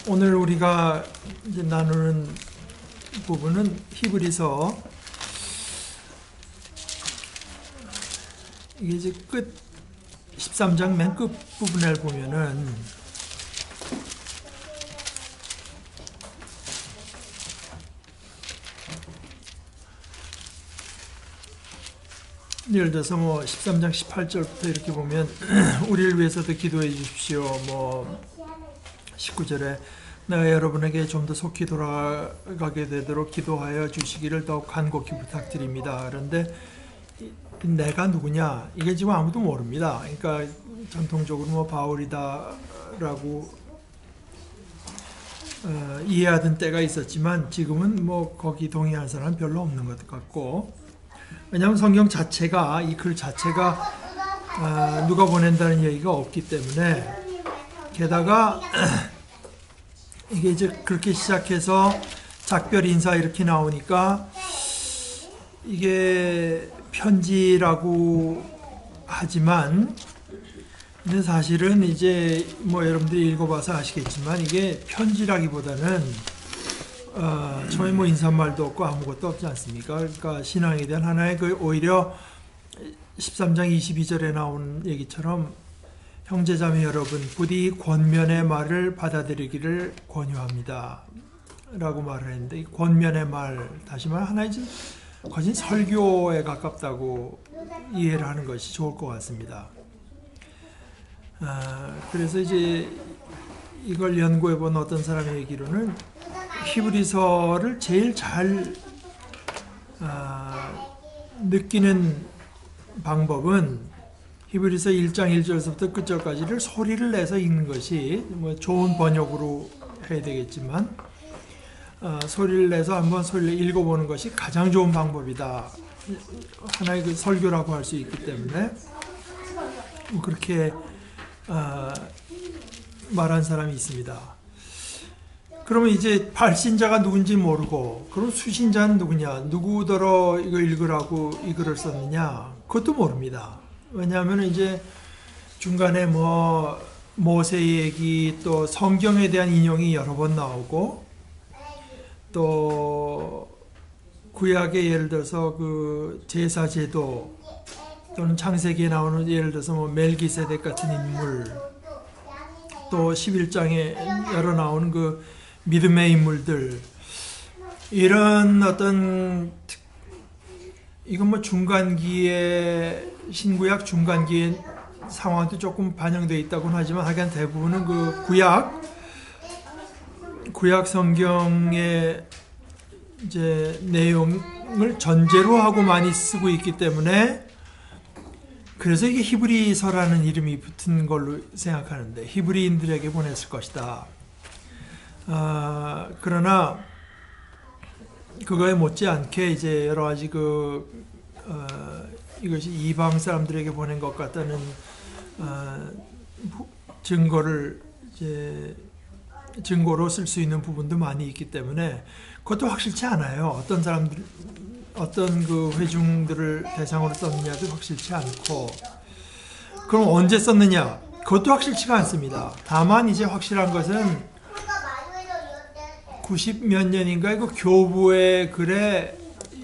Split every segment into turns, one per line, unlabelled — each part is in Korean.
오늘 우리가 이제 나누는 부분은 히브리서 이게 이제 끝 13장 맨 끝 부분을 보면은 예를 들어서 뭐 13장 18절부터 이렇게 보면 우리를 위해서도 기도해 주십시오. 뭐 19절에 내가 여러분에게 좀 더 속히 돌아가게 되도록 기도하여 주시기를 더욱 간곡히 부탁드립니다. 그런데 내가 누구냐? 이게 지금 아무도 모릅니다. 그러니까 전통적으로 뭐 바울이다라고 이해하던 때가 있었지만 지금은 뭐 거기 동의하는 사람은 별로 없는 것 같고, 왜냐하면 성경 자체가, 이 글 자체가 누가 보낸다는 얘기가 없기 때문에, 게다가 이게 이제 그렇게 시작해서 작별 인사 이렇게 나오니까 이게 편지라고 하지만, 근데 사실은 이제 뭐 여러분들이 읽어봐서 아시겠지만 이게 편지라기보다는 처음에 뭐 인사말도 없고 아무것도 없지 않습니까? 그러니까 신앙에 대한 하나의 그 오히려 13장 22절에 나온 얘기처럼 형제자매 여러분 부디 권면의 말을 받아들이기를 권유합니다 라고 말을 했는데, 이 권면의 말, 다시 말해 하나의 거진 설교에 가깝다고 이해를 하는 것이 좋을 것 같습니다. 그래서 이제 이걸 연구해 본 어떤 사람의 얘기로는 히브리서를 제일 잘 느끼는 방법은 히브리서 1장 1절부터 끝절까지를 소리를 내서 읽는 것이, 뭐 좋은 번역으로 해야 되겠지만 소리를 내서 한번 소리를 읽어보는 것이 가장 좋은 방법이다. 하나의 그 설교라고 할 수 있기 때문에 그렇게 말한 사람이 있습니다. 그러면 이제 발신자가 누군지 모르고, 그럼 수신자는 누구냐? 누구더러 이거 읽으라고 이 글을 썼느냐? 그것도 모릅니다. 왜냐하면 이제 중간에 뭐 모세 얘기, 또 성경에 대한 인용이 여러 번 나오고, 또 구약에 예를 들어서 그 제사 제도, 또는 창세기에 나오는 예를 들어서 뭐 멜기세덱 같은 인물, 또 11장에 여러 나오는 그 믿음의 인물들, 이런 어떤, 이건 뭐 중간기에, 신구약 중간기의 상황도 조금 반영되어 있다고는 하지만 하여간 대부분은 그 구약 성경의 이제 내용을 전제로 하고 많이 쓰고 있기 때문에, 그래서 이게 히브리서라는 이름이 붙은 걸로 생각하는데, 히브리인들에게 보냈을 것이다. 그러나 그거에 못지않게 이제 여러 가지 이것이 이방 사람들에게 보낸 것 같다는 증거를 이제 증거로 쓸 수 있는 부분도 많이 있기 때문에 그것도 확실치 않아요. 어떤 사람들, 어떤 그 회중들을 대상으로 썼느냐도 확실치 않고, 그럼 언제 썼느냐? 그것도 확실치가 않습니다. 다만 이제 확실한 것은 90 몇 년인가 그 교부의 글에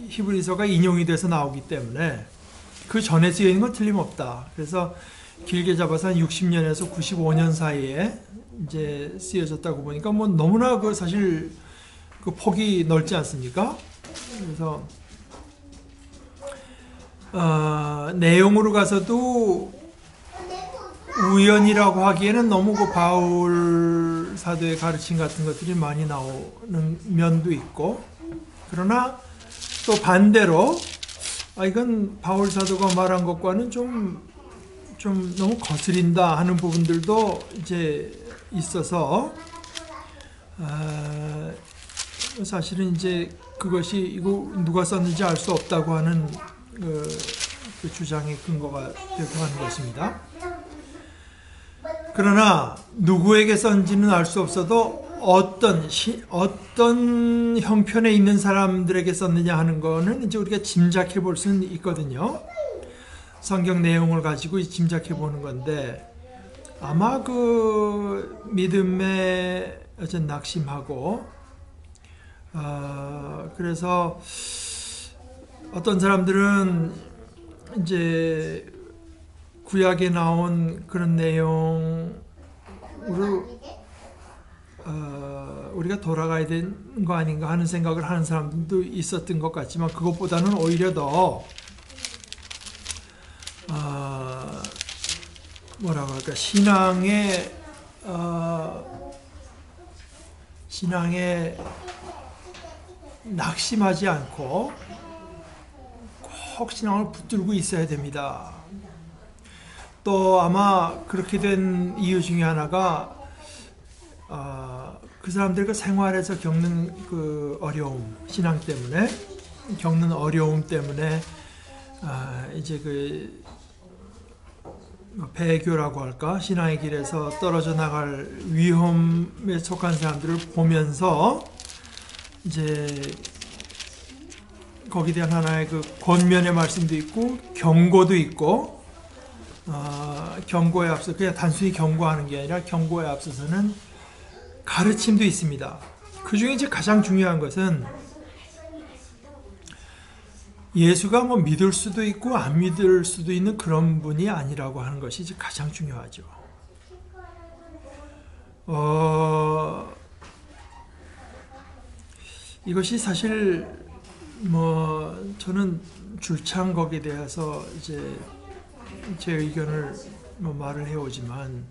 히브리서가 인용이 돼서 나오기 때문에 그 전에 쓰여 있는 건 틀림없다. 그래서 길게 잡아서 한 60년에서 95년 사이에 이제 쓰여졌다고 보니까 뭐 너무나 그 사실 그 폭이 넓지 않습니까? 그래서 내용으로 가서도 우연이라고 하기에는 너무 그 바울 사도의 가르침 같은 것들이 많이 나오는 면도 있고, 그러나 또 반대로 이건 바울 사도가 말한 것과는 좀 너무 거스린다 하는 부분들도 이제 있어서 사실은 이제 그것이 이거 누가 썼는지 알 수 없다고 하는 그 주장의 근거가 되고 하는 것입니다. 그러나 누구에게 썼는지는 알 수 없어도 어떤 형편에 있는 사람들에게 썼느냐 하는 거는 이제 우리가 짐작해 볼 수는 있거든요. 성경 내용을 가지고 짐작해 보는 건데, 아마 그 믿음의 어쨌든 낙심하고, 그래서 어떤 사람들은 이제 구약에 나온 그런 내용으로 우리가 돌아가야 되는 거 아닌가 하는 생각을 하는 사람들도 있었던 것 같지만, 그것보다는 오히려 더 뭐라고 할까, 신앙에 낙심하지 않고 꼭 신앙을 붙들고 있어야 됩니다. 또 아마 그렇게 된 이유 중에 하나가 그 사람들 그 생활에서 겪는 그 어려움, 신앙 때문에 겪는 어려움 때문에 이제 그 배교라고 할까, 신앙의 길에서 떨어져 나갈 위험에 속한 사람들을 보면서 이제 거기에 대한 하나의 그 권면의 말씀도 있고 경고도 있고, 경고에 앞서 그냥 단순히 경고하는 게 아니라 경고에 앞서서는 가르침도 있습니다. 그 중에 이제 가장 중요한 것은 예수가 뭐 믿을 수도 있고 안 믿을 수도 있는 그런 분이 아니라고 하는 것이 이제 가장 중요하죠. 이것이 사실 뭐 저는 줄창 거기에 대해서 이제 제 의견을 뭐 말을 해오지만,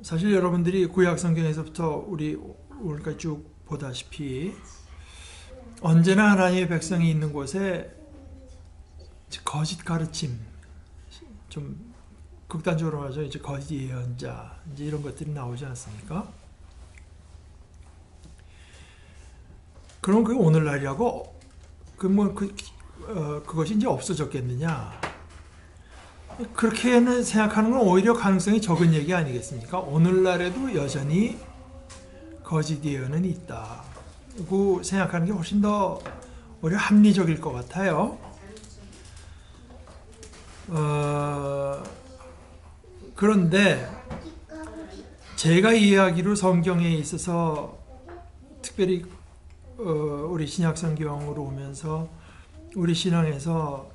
사실 여러분들이 구약 성경에서부터 우리 오늘까지 쭉 보다시피 언제나 하나님의 백성이 있는 곳에 거짓 가르침, 좀 극단적으로 말하죠, 이제 거짓 예언자, 이제 이런 것들이 나오지 않습니까? 그럼 그게 오늘날이라고 그것이 이제 없어졌겠느냐? 그렇게는 생각하는 건 오히려 가능성이 적은 얘기 아니겠습니까? 오늘날에도 여전히 거짓 예언은 있다고 생각하는 게 훨씬 더 오히려 합리적일 것 같아요. 그런데 제가 이해하기로 성경에 있어서 특별히 우리 신약 성경으로 오면서 우리 신앙에서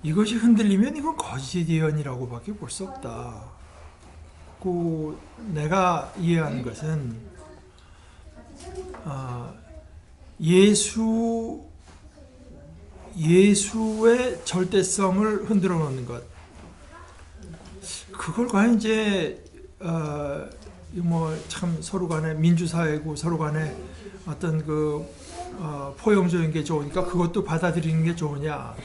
이것이 흔들리면 이건 거짓 예언이라고밖에 볼 수 없다. 내가 이해하는 것은 예수의 절대성을 흔들어 놓는 것, 그걸 과연 이제 뭐 참 서로 간에 민주사회고 서로 간에 어떤 그 포용적인 게 좋으니까 그것도 받아들이는 게 좋으냐?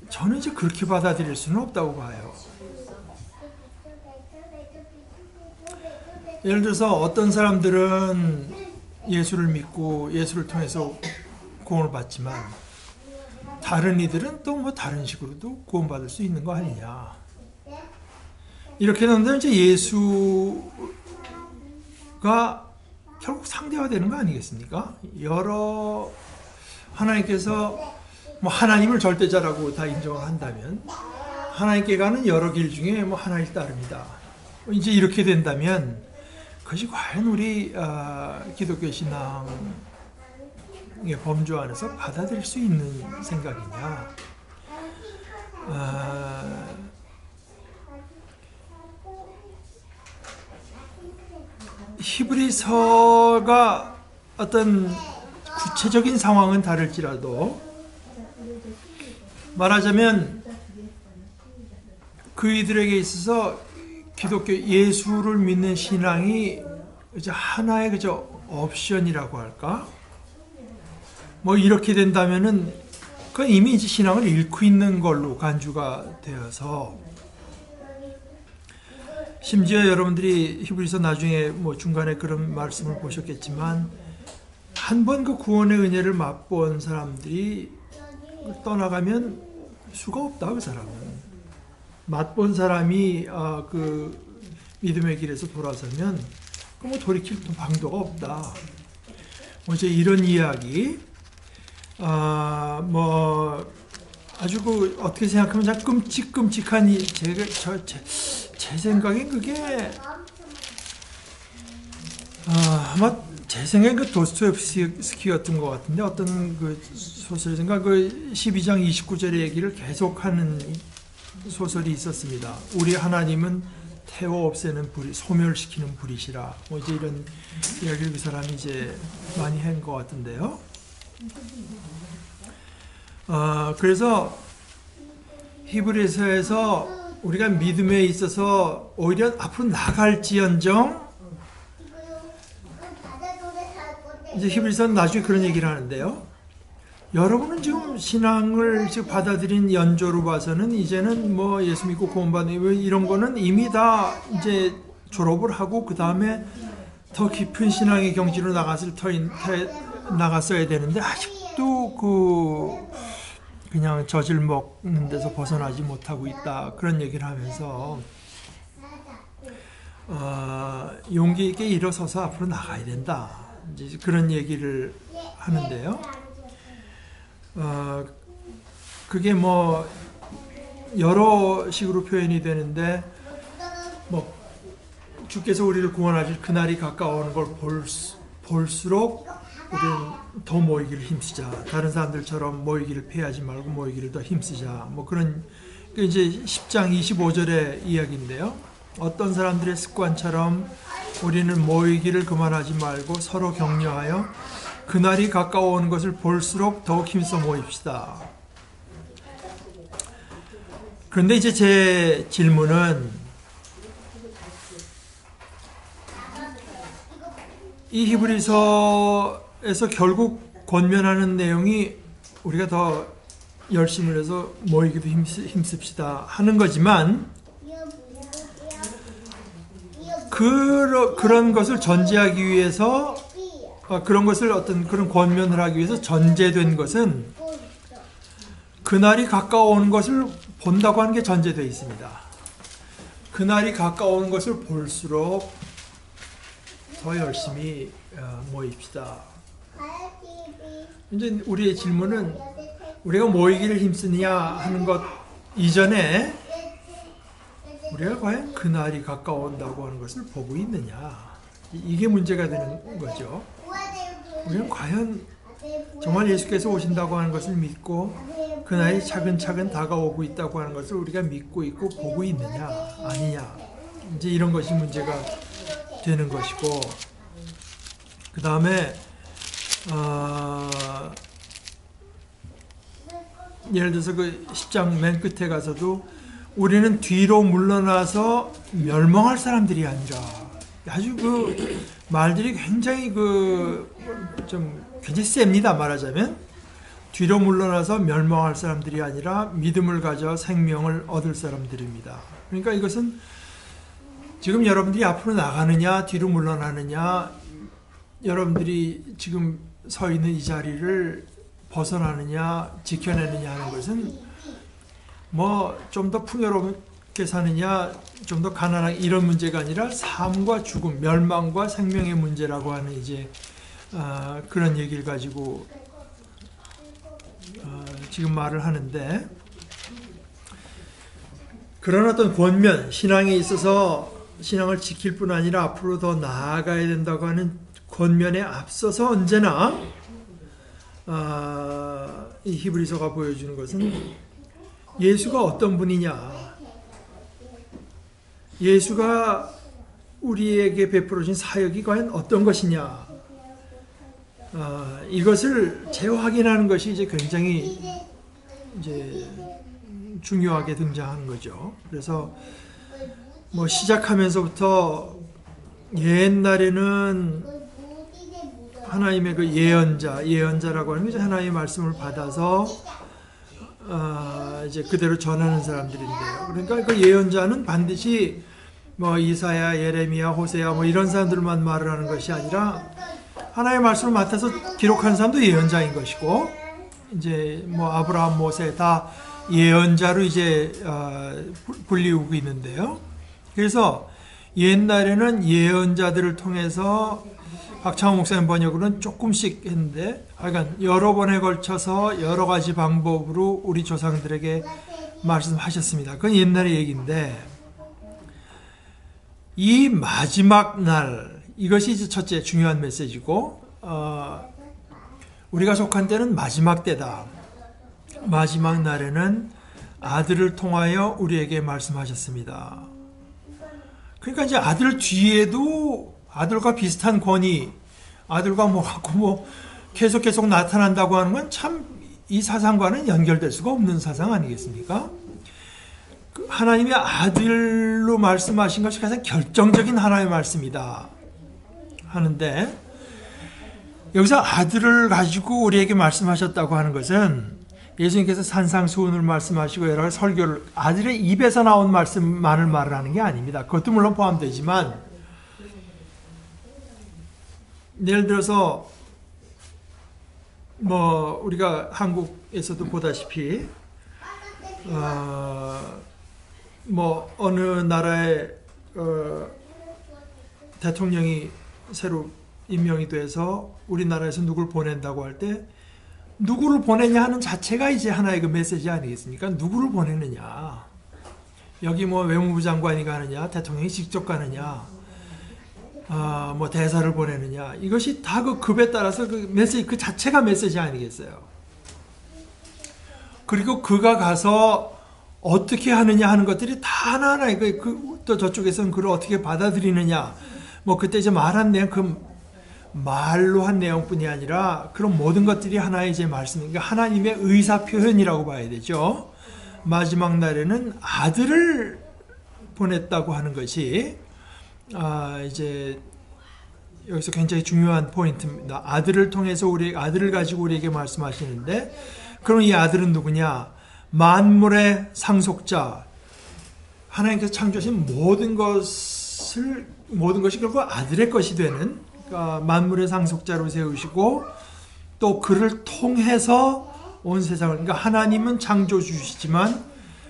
저는 이제 그렇게 받아들일 수는 없다고 봐요. 예를 들어서 어떤 사람들은 예수를 믿고 예수를 통해서 구원을 받지만 다른 이들은 또 뭐 다른 식으로도 구원받을 수 있는 거 아니냐? 이렇게 된다면 이제 예수가 결국 상대화되는 거 아니겠습니까? 여러 하나님께서 뭐 하나님을 절대자라고 다 인정을 한다면 하나님께 가는 여러 길 중에 뭐 하나일 따름이다. 이제 이렇게 된다면 그것이 과연 우리 기독교 신앙의 범주 안에서 받아들일 수 있는 생각이냐? 히브리서가 어떤 구체적인 상황은 다를지라도 말하자면 그이들에게 있어서 기독교 예수를 믿는 신앙이 이제 하나의 그저 옵션이라고 할까? 뭐 이렇게 된다면은 그 이미 이제 신앙을 잃고 있는 걸로 간주가 되어서, 심지어 여러분들이 히브리서 나중에 뭐 중간에 그런 말씀을 보셨겠지만 한 번 그 구원의 은혜를 맛본 사람들이 떠나가면 수가 없다. 그 사람은 맛본 사람이 그 믿음의 길에서 돌아서면 뭐 돌이킬 방도가 없다. 뭐 이제 이런 이야기, 뭐 아주 그 어떻게 생각하면 참 끔찍끔찍한 제 생각엔 그게 아마 제 생각엔 그 도스토옙스키였던 것 같은데 어떤 그 소설에서인가 그 12장 29절의 얘기를 계속하는 소설이 있었습니다. 우리 하나님은 태워 없애는 불이 소멸시키는 불이시라. 뭐 이제 이런 이야기를 그 사람이 이제 많이 한 것 같은데요. 그래서 히브리서에서 우리가 믿음에 있어서 오히려 앞으로 나갈지언정 이제 히브리서는 나중에 그런 얘기를 하는데요. 여러분은 지금 신앙을 지금 받아들인 연조로 봐서는 이제는 뭐 예수 믿고 구원받는 이런 거는 이미 다 이제 졸업을 하고 그 다음에 더 깊은 신앙의 경지로 나갔어야 되는데 아직도 그냥 젖을 먹는 데서 벗어나지 못하고 있다 그런 얘기를 하면서 용기 있게 일어서서 앞으로 나가야 된다 이제 그런 얘기를 하는데요. 그게 뭐 여러 식으로 표현이 되는데 뭐 주께서 우리를 구원하실 그날이 가까워오는 걸 볼수록 우리는 더 모이기를 힘쓰자. 다른 사람들처럼 모이기를 피하지 말고 모이기를 더 힘쓰자. 뭐 그런 이제 10장 25절의 이야기인데요. 어떤 사람들의 습관처럼 우리는 모이기를 그만하지 말고 서로 격려하여 그날이 가까워오는 것을 볼수록 더욱 힘써 모입시다. 그런데 이제 제 질문은 이 히브리서에서 결국 권면하는 내용이 우리가 더 열심을 해서 모이기도 힘씁시다 하는 거지만 그런 것을 전제하기 위해서 그런 것을 어떤 그런 권면을 하기 위해서 전제된 것은 그날이 가까워오는 것을 본다고 하는 게 전제되어 있습니다. 그날이 가까워오는 것을 볼수록 더 열심히 모입시다. 이제 우리의 질문은 우리가 모이기를 힘쓰냐 하는 것 이전에 우리가 과연 그날이 가까워온다고 하는 것을 보고 있느냐 이게 문제가 되는 거죠. 우리는 과연 정말 예수께서 오신다고 하는 것을 믿고 그날이 차근차근 다가오고 있다고 하는 것을 우리가 믿고 있고 보고 있느냐 아니냐 이제 이런 것이 문제가 되는 것이고 그 다음에 예를 들어서 그 10장 맨 끝에 가서도 우리는 뒤로 물러나서 멸망할 사람들이 아니라 아주 그 말들이 굉장히 좀 굉장히 셉니다. 말하자면 뒤로 물러나서 멸망할 사람들이 아니라 믿음을 가져 생명을 얻을 사람들입니다. 그러니까 이것은 지금 여러분들이 앞으로 나가느냐 뒤로 물러나느냐 여러분들이 지금 서 있는 이 자리를 벗어나느냐 지켜내느냐 하는 것은 뭐 좀 더 풍요롭게 사느냐 좀 더 가난하게 이런 문제가 아니라 삶과 죽음, 멸망과 생명의 문제라고 하는 이제 그런 얘기를 가지고 지금 말을 하는데 그런 어떤 권면, 신앙에 있어서 신앙을 지킬 뿐 아니라 앞으로 더 나아가야 된다고 하는 권면에 앞서서 언제나 이 히브리서가 보여주는 것은 예수가 어떤 분이냐, 예수가 우리에게 베풀어진 사역이 과연 어떤 것이냐, 이것을 재확인하는 것이 이제 굉장히 이제 중요하게 등장하는 거죠. 그래서 뭐 시작하면서부터 옛날에는 하나님의 그 예언자라고 하는 게 하나님의 말씀을 받아서 이제 그대로 전하는 사람들인데요. 그러니까 그 예언자는 반드시 뭐 이사야, 예레미야, 호세야 뭐 이런 사람들만 말을 하는 것이 아니라 하나님의 말씀을 맡아서 기록하는 사람도 예언자인 것이고 이제 뭐 아브라함, 모세 다 예언자로 이제 불리우고 있는데요. 그래서 옛날에는 예언자들을 통해서 박창호 목사님 번역으로는 조금씩 했는데, 하여간 여러 번에 걸쳐서 여러 가지 방법으로 우리 조상들에게 말씀하셨습니다. 그건 옛날의 얘기인데, 이 마지막 날, 이것이 이제 첫째 중요한 메시지고, 우리가 속한 때는 마지막 때다. 마지막 날에는 아들을 통하여 우리에게 말씀하셨습니다. 그러니까 이제 아들 뒤에도 아들과 비슷한 권위, 아들과 뭐 계속 나타난다고 하는 건 참 이 사상과는 연결될 수가 없는 사상 아니겠습니까? 하나님의 아들로 말씀하신 것이 가장 결정적인 하나의 말씀이다 하는데, 여기서 아들을 가지고 우리에게 말씀하셨다고 하는 것은 예수님께서 산상수훈을 말씀하시고 여러 가지 설교를 아들의 입에서 나온 말씀만을 말을 하는 게 아닙니다. 그것도 물론 포함되지만, 예를 들어서 뭐 우리가 한국에서도 보다시피 뭐 어느 나라의 대통령이 새로 임명이 돼서 우리나라에서 누굴 보낸다고 할 때 누구를 보내냐 하는 자체가 이제 하나의 그 메시지 아니겠습니까? 누구를 보내느냐, 여기 뭐 외무부 장관이 가느냐, 대통령이 직접 가느냐, 뭐 대사를 보내느냐, 이것이 다 그 급에 따라서 그 메시지 그 자체가 메시지 아니겠어요? 그리고 그가 가서 어떻게 하느냐 하는 것들이 다 하나하나, 또 저쪽에서는 그걸 어떻게 받아들이느냐, 뭐 그때 이제 말한 내용, 그 말로 한 내용뿐이 아니라 그런 모든 것들이 하나의 이제 말씀이니까 하나님의 의사 표현이라고 봐야 되죠. 마지막 날에는 아들을 보냈다고 하는 것이 이제 여기서 굉장히 중요한 포인트입니다. 아들을 통해서 아들을 가지고 우리에게 말씀하시는데, 그럼 이 아들은 누구냐? 만물의 상속자, 하나님께서 창조하신 모든 것이 결국 아들의 것이 되는, 그러니까 만물의 상속자로 세우시고 또 그를 통해서 온 세상을, 그러니까 하나님은 창조주시지만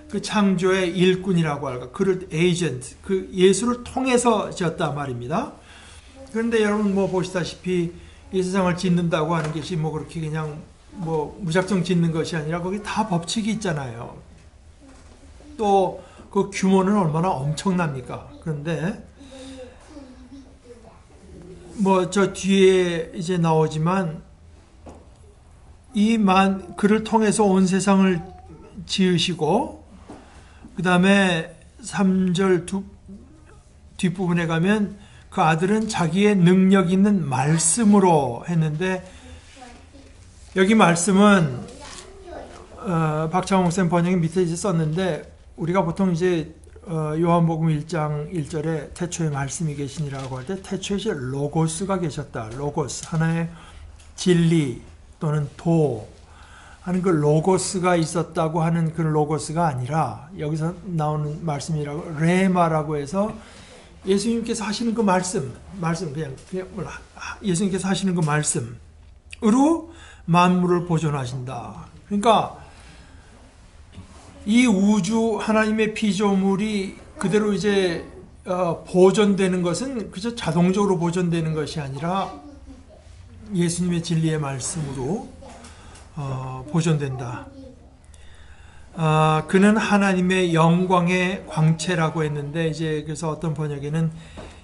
그 창조의 일꾼이라고 할까, 그를 에이전트, 그 예수를 통해서 지었다 말입니다. 그런데 여러분 뭐 보시다시피 이 세상을 짓는다고 하는 것이 뭐 그렇게 그냥 뭐 무작정 짓는 것이 아니라 거기 다 법칙이 있잖아요. 또 그 규모는 얼마나 엄청납니까? 그런데 뭐 저 뒤에 이제 나오지만 그를 통해서 온 세상을 지으시고, 그 다음에 3절 뒷부분에 가면 그 아들은 자기의 능력 있는 말씀으로 했는데, 여기 말씀은 박창호 목사님 번역이 밑에 이제 썼는데, 우리가 보통 이제 요한복음 1장 1절에 태초에 말씀이 계시니라고 할 때 태초에 이제 로고스가 계셨다. 로고스, 하나의 진리 또는 도 하는 그 로고스가 있었다고 하는 그 로고스가 아니라, 여기서 나오는 말씀이라고 레마라고 해서 예수님께서 하시는 그 말씀 그냥 예수님께서 하시는 그 말씀으로 만물을 보존하신다. 그러니까 이 우주 하나님의 피조물이 그대로 이제 보존되는 것은 그저 자동적으로 보존되는 것이 아니라 예수님의 진리의 말씀으로 보존된다. 그는 하나님의 영광의 광채라고 했는데, 이제 그래서 어떤 번역에는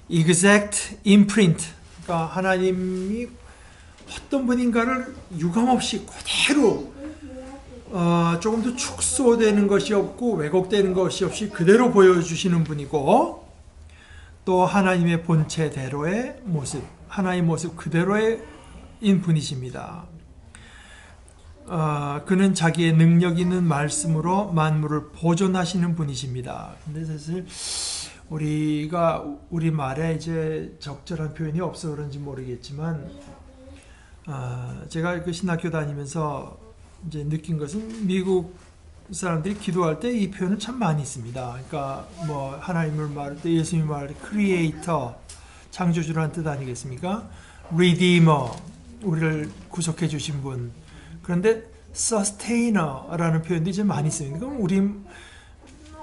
exact imprint, 그러니까 하나님이 어떤 분인가를 유감없이 그대로 조금도 축소되는 것이 없고 왜곡되는 것이 없이 그대로 보여주시는 분이고, 또 하나님의 본체대로의 모습, 하나의 모습 그대로의 분이십니다. 그는 자기의 능력 있는 말씀으로 만물을 보존하시는 분이십니다. 근데 사실 우리가 우리 말에 이제 적절한 표현이 없어 그런지 모르겠지만, 제가 그 신학교 다니면서 이제 느낀 것은 미국 사람들이 기도할 때 이 표현을 참 많이 씁니다. 그러니까 뭐 하나님을 말할 때 예수님 말할 때 크리에이터, 창조주라는 뜻 아니겠습니까? 리디머, 우리를 구속해 주신 분. 그런데 서스테이너라는 표현도 이제 많이 씁니다. 그럼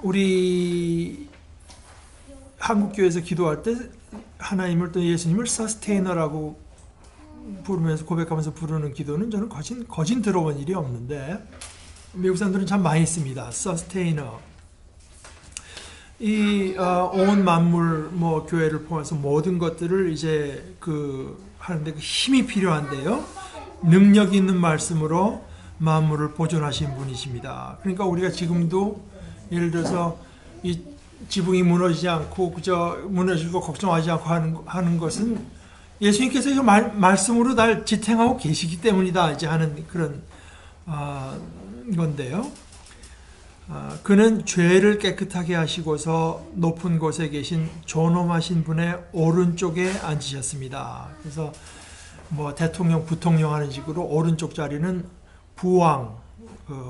우리 한국 교회에서 기도할 때 하나님을 또 예수님을 서스테이너라고 부르면서 고백하면서 부르는 기도는 저는 거진 들어본 일이 없는데 미국 사람들은 참 많이 씁니다. 서스테이너. 온 만물 교회를 포함해서 모든 것들을 이제 하는데 힘이 필요한데요. 능력 있는 말씀으로 만물을 보존하신 분이십니다. 그러니까 우리가 지금도 예를 들어서 이 지붕이 무너지지 않고 그저 무너질 거 걱정하지 않고 하는 것은 예수님께서 이 말씀으로 날 지탱하고 계시기 때문이다 이제 하는 그런 건데요. 그는 죄를 깨끗하게 하시고서 높은 곳에 계신 존엄하신 분의 오른쪽에 앉으셨습니다. 그래서 대통령, 부통령 하는 식으로 오른쪽 자리는 부왕,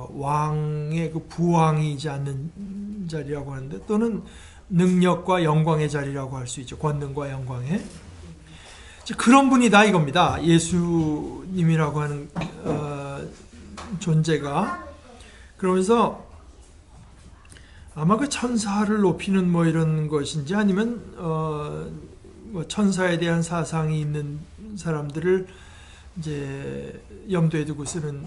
왕의 부왕이지 않는 자리라고 하는데 또는 능력과 영광의 자리라고 할 수 있죠. 권능과 영광의. 그런 분이다 이겁니다. 예수님이라고 하는 존재가. 그러면서 아마 그 천사를 높이는 이런 것인지 아니면 천사에 대한 사상이 있는 사람들을 이제 염두에 두고 쓰는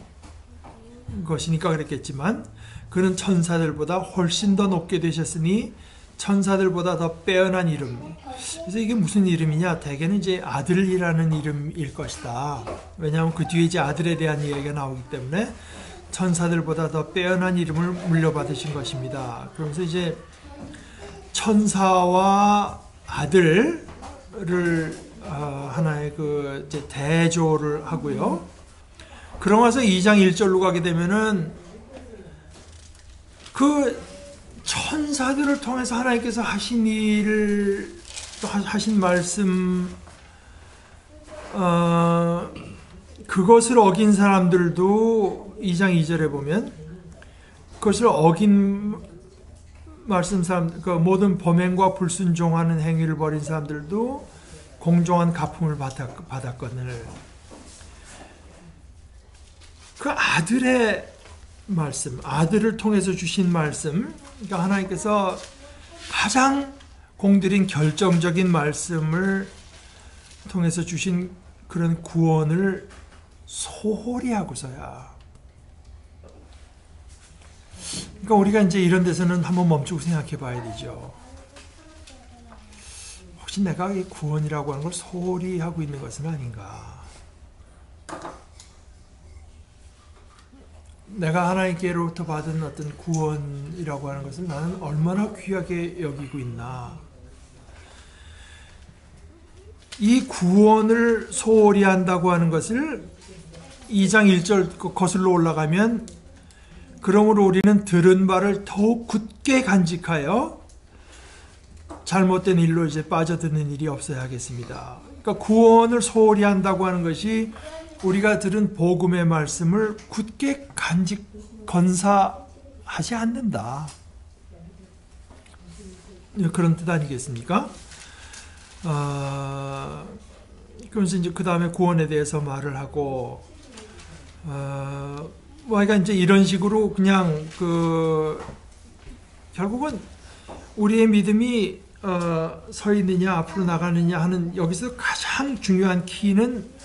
것이니까 그랬겠지만 그는 천사들보다 훨씬 더 높게 되셨으니 천사들보다 더 빼어난 이름. 그래서 이게 무슨 이름이냐? 대개는 이제 아들이라는 이름일 것이다. 왜냐하면 그 뒤에 이제 아들에 대한 이야기가 나오기 때문에 천사들보다 더 빼어난 이름을 물려받으신 것입니다. 그러면서 이제 천사와 아들을 하나의 이제 대조를 하고요. 그러고 나서 2장 1절로 가게 되면은 그 천사들을 통해서 하나님께서 하신 일을 또 하신 말씀 그것을 어긴 사람들도 2장 2절에 보면 그것을 어긴 말씀 사람 그 모든 범행과 불순종하는 행위를 벌인 사람들도 공정한 가품을 받았거늘 그 아들의 말씀, 아들을 통해서 주신 말씀, 그러니까 하나님께서 가장 공들인 결정적인 말씀을 통해서 주신 그런 구원을 소홀히 하고서야. 그러니까 우리가 이제 이런 데서는 한번 멈추고 생각해 봐야 되죠. 혹시 내가 이 구원이라고 하는 걸 소홀히 하고 있는 것은 아닌가? 내가 하나님께로부터 받은 어떤 구원이라고 하는 것을 나는 얼마나 귀하게 여기고 있나? 이 구원을 소홀히 한다고 하는 것을 2장 1절 거슬러 올라가면 그러므로 우리는 들은 바를 더욱 굳게 간직하여 잘못된 일로 이제 빠져드는 일이 없어야 하겠습니다. 그러니까 구원을 소홀히 한다고 하는 것이 우리가 들은 복음의 말씀을 굳게 건사하지 않는다. 그런 뜻 아니겠습니까? 그러면서 이제 그 다음에 구원에 대해서 말을 하고, 그러니까 이제 이런 식으로 그냥 결국은 우리의 믿음이 서 있느냐 앞으로 나가느냐 하는 여기서 가장 중요한 키는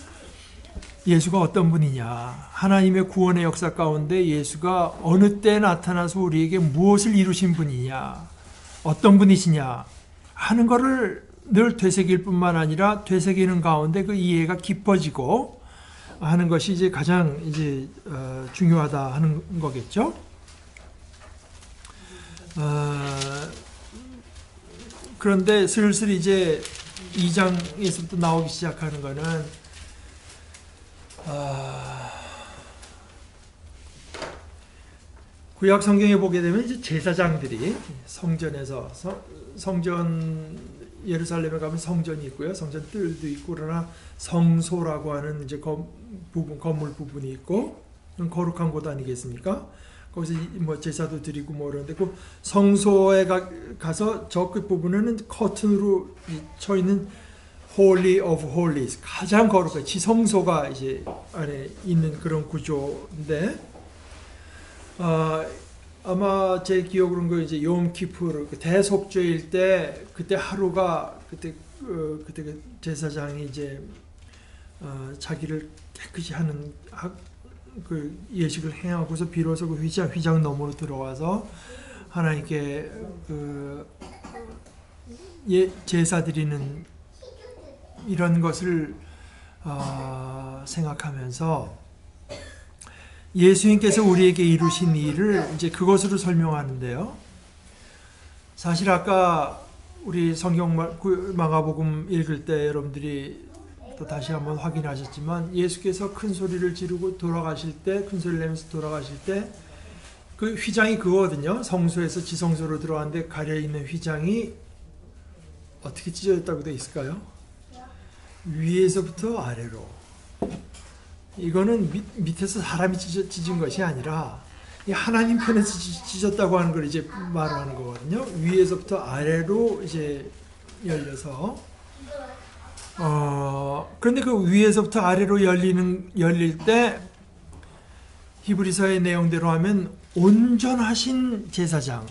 예수가 어떤 분이냐, 하나님의 구원의 역사 가운데 예수가 어느 때 나타나서 우리에게 무엇을 이루신 분이냐, 어떤 분이시냐 하는 것을 늘 되새길 뿐만 아니라 되새기는 가운데 그 이해가 깊어지고 하는 것이 이제 가장 이제 중요하다 하는 거겠죠. 그런데 슬슬 이제 2장에서부터 나오기 시작하는 거는 구약 성경에 보게 되면 이제 제사장들이 성전에서 성전 예루살렘에 가면 성전이 있고요, 성전 뜰도 있고, 그러나 성소라고 하는 이제 건물 부분이 있고, 거룩한 곳 아니겠습니까? 거기서 뭐 제사도 드리고 뭐 그러는데 그 성소에 가서 저 끝 부분에는 커튼으로 쳐 있는 Holy of Holies, 가장 거룩한 지성소가 이제 안에 있는 그런 구조인데, 아마 제 기억으로는 이제 욤키푸르 대속죄일 때 그때 하루가 그때 그 제사장이 이제 자기를 깨끗이 하는 그 예식을 행하고서 비로소 그 휘장 너머로 들어와서 하나님께 제사 드리는 이런 것을 생각하면서 예수님께서 우리에게 이루신 일을 이제 그것으로 설명하는데요. 사실 아까 우리 성경 마가복음 읽을 때 여러분들이 또 다시 한번 확인하셨지만 예수께서 큰 소리를 지르고 돌아가실 때, 큰 소리를 내면서 돌아가실 때 그 휘장이 그거거든요. 성소에서 지성소로 들어왔는데 가려있는 휘장이 어떻게 찢어졌다고 되어 있을까요? 위에서부터 아래로. 이거는 밑에서 사람이 찢은 것이 아니라 하나님 편에서 찢었다고 하는 걸 이제 말하는 거거든요. 위에서부터 아래로 이제 열려서 그런데 그 위에서부터 아래로 열릴 때 히브리서의 내용대로 하면 온전하신 제사장.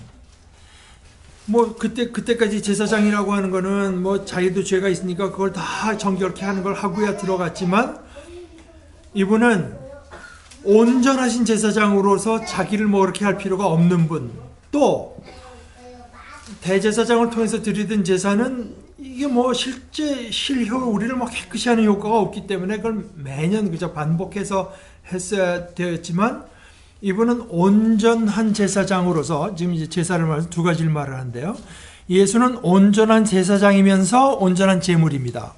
뭐 그때까지 제사장이라고 하는 거는 뭐 자기도 죄가 있으니까 그걸 다 정결케 하는 걸 하고야 들어갔지만 이분은 온전하신 제사장으로서 자기를 뭐 그렇게 할 필요가 없는 분. 또 대제사장을 통해서 드리던 제사는 이게 뭐 실효 우리를 막 깨끗이 하는 효과가 없기 때문에 그걸 매년 그저 반복해서 했어야 되었지만 이분은 온전한 제사장으로서 지금 이제 제사를 말해서 두 가지를 말을 하는데요. 예수는 온전한 제사장이면서 온전한 제물입니다.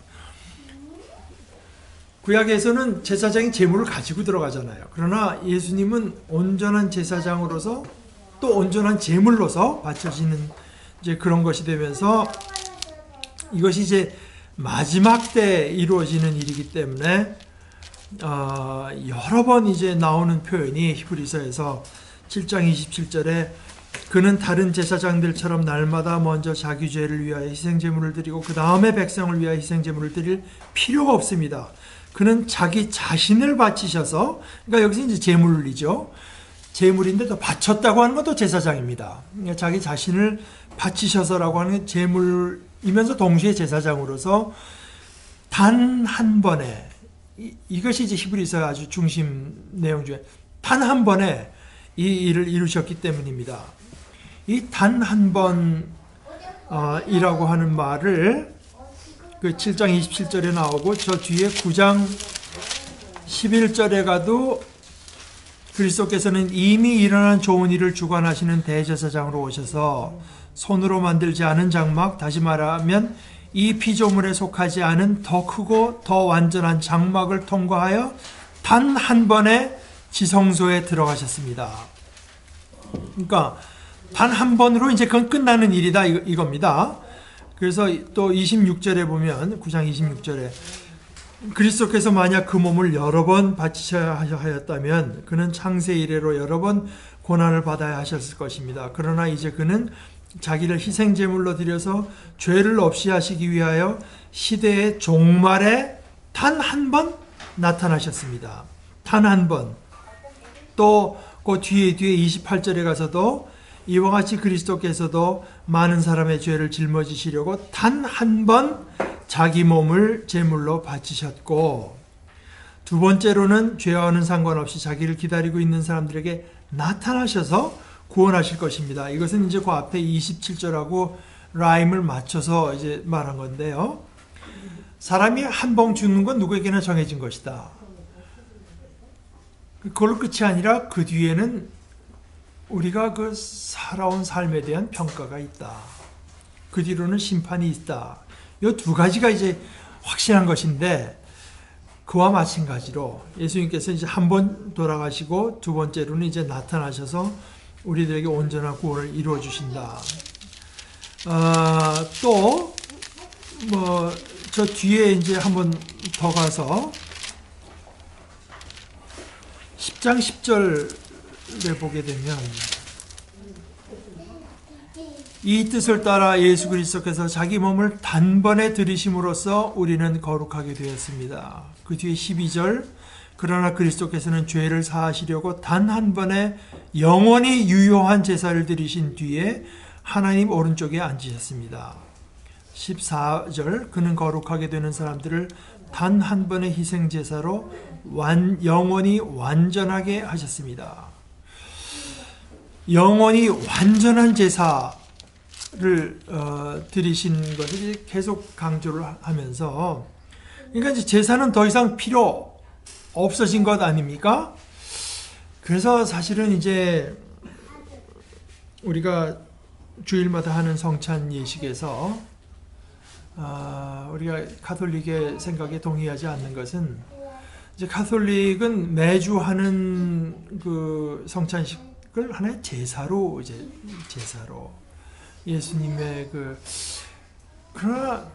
구약에서는 제사장이 제물을 가지고 들어가잖아요. 그러나 예수님은 온전한 제사장으로서 또 온전한 제물로서 바쳐지는 이제 그런 것이 되면서 이것이 이제 마지막 때 이루어지는 일이기 때문에 여러 번 이제 나오는 표현이 히브리서에서 7장 27절에 그는 다른 제사장들처럼 날마다 먼저 자기 죄를 위하여 희생제물을 드리고 그 다음에 백성을 위하여 희생제물을 드릴 필요가 없습니다. 그는 자기 자신을 바치셔서, 그러니까 여기서 이제 제물이죠. 제물인데 또 바쳤다고 하는 것도 제사장입니다. 그러니까 자기 자신을 바치셔서라고 하는 제물이면서 동시에 제사장으로서 단 한 번에, 이것이 이제 히브리서 아주 중심 내용 중에 단 한 번에 이 일을 이루셨기 때문입니다. 이 단 한 번이라고 하는 말을 그 7장 27절에 나오고 저 뒤에 9장 11절에 가도 그리스도께서는 이미 일어난 좋은 일을 주관하시는 대제사장으로 오셔서 손으로 만들지 않은 장막, 다시 말하면 이 피조물에 속하지 않은 더 크고 더 완전한 장막을 통과하여 단 한 번에 지성소에 들어가셨습니다. 그러니까 단 한 번으로 이제 그건 끝나는 일이다 이겁니다. 그래서 또 26절에 보면 9장 26절에 그리스도께서 만약 그 몸을 여러 번 바치셔야 하였다면 그는 창세 이래로 여러 번 고난을 받아야 하셨을 것입니다. 그러나 이제 그는 자기를 희생제물로 드려서 죄를 없이 하시기 위하여 시대의 종말에 단 한 번 나타나셨습니다. 단 한 번. 또 그 뒤에 28절에 가서도 이와 같이 그리스도께서도 많은 사람의 죄를 짊어지시려고 단 한 번 자기 몸을 제물로 바치셨고 두 번째로는 죄와는 상관없이 자기를 기다리고 있는 사람들에게 나타나셔서 구원하실 것입니다. 이것은 이제 그 앞에 27절하고 라임을 맞춰서 이제 말한 건데요. 사람이 한 번 죽는 건 누구에게나 정해진 것이다. 그걸로 끝이 아니라 그 뒤에는 우리가 그 살아온 삶에 대한 평가가 있다. 그 뒤로는 심판이 있다. 이 두 가지가 이제 확실한 것인데 그와 마찬가지로 예수님께서 이제 한 번 돌아가시고 두 번째로는 이제 나타나셔서 우리들에게 온전한 구원을 이루어 주신다. 또 뭐 저 뒤에 이제 한 번 더 가서 10장 10절에 보게 되면 이 뜻을 따라 예수 그리스도께서 자기 몸을 단번에 들이심으로써 우리는 거룩하게 되었습니다. 그 뒤에 12절 그러나 그리스도께서는 죄를 사하시려고 단 한 번에 영원히 유효한 제사를 드리신 뒤에 하나님 오른쪽에 앉으셨습니다. 14절 그는 거룩하게 되는 사람들을 단 한 번의 희생 제사로 영원히 완전하게 하셨습니다. 영원히 완전한 제사를 드리신 것을 계속 강조를 하면서, 그러니까 이제 제사는 더 이상 필요 없어진 것 아닙니까? 그래서 사실은 이제 우리가 주일마다 하는 성찬 예식에서 우리가 가톨릭의 생각에 동의하지 않는 것은, 이제 가톨릭은 매주 하는 그 성찬식을 하나의 제사로 예수님의 그러나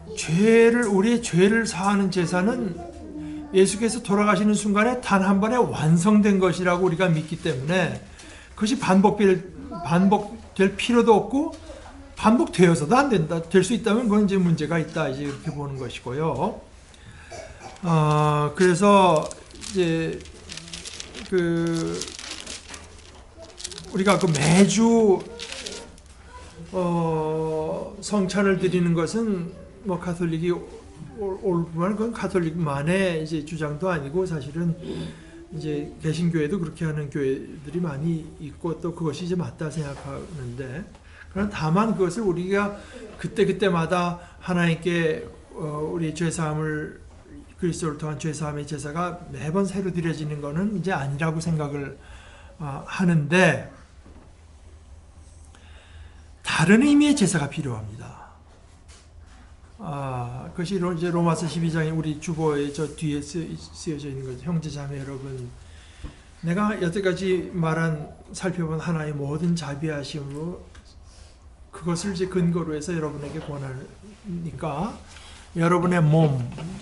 우리의 죄를 사하는 제사는 예수께서 돌아가시는 순간에 단 한 번에 완성된 것이라고 우리가 믿기 때문에 그것이 반복될 필요도 없고 반복되어서도 안 된다. 될 수 있다면 그건 이제 문제가 있다. 이제 이렇게 보는 것이고요. 그래서 이제 우리가 매주 성찬을 드리는 것은 뭐 가톨릭이 올바른 건 가톨릭만의 이제 주장도 아니고, 사실은 이제 개신교회도 그렇게 하는 교회들이 많이 있고 또 그것이 이제 맞다 생각하는데, 그러나 다만 그것을 우리가 그때마다 하나님께 우리 죄사함을, 그리스도를 통한 죄사함의 제사가 매번 새로 드려지는 것은 이제 아니라고 생각을 하는데, 다른 의미의 제사가 필요합니다. 그것이 이제 로마서 12장에 우리 주보에 저 뒤에 쓰여져 있는 거죠. 형제자매 여러분, 내가 여태까지 살펴본 하나의 모든 자비하심으로 그것을 이제 근거로 해서 여러분에게 권하니까, 여러분의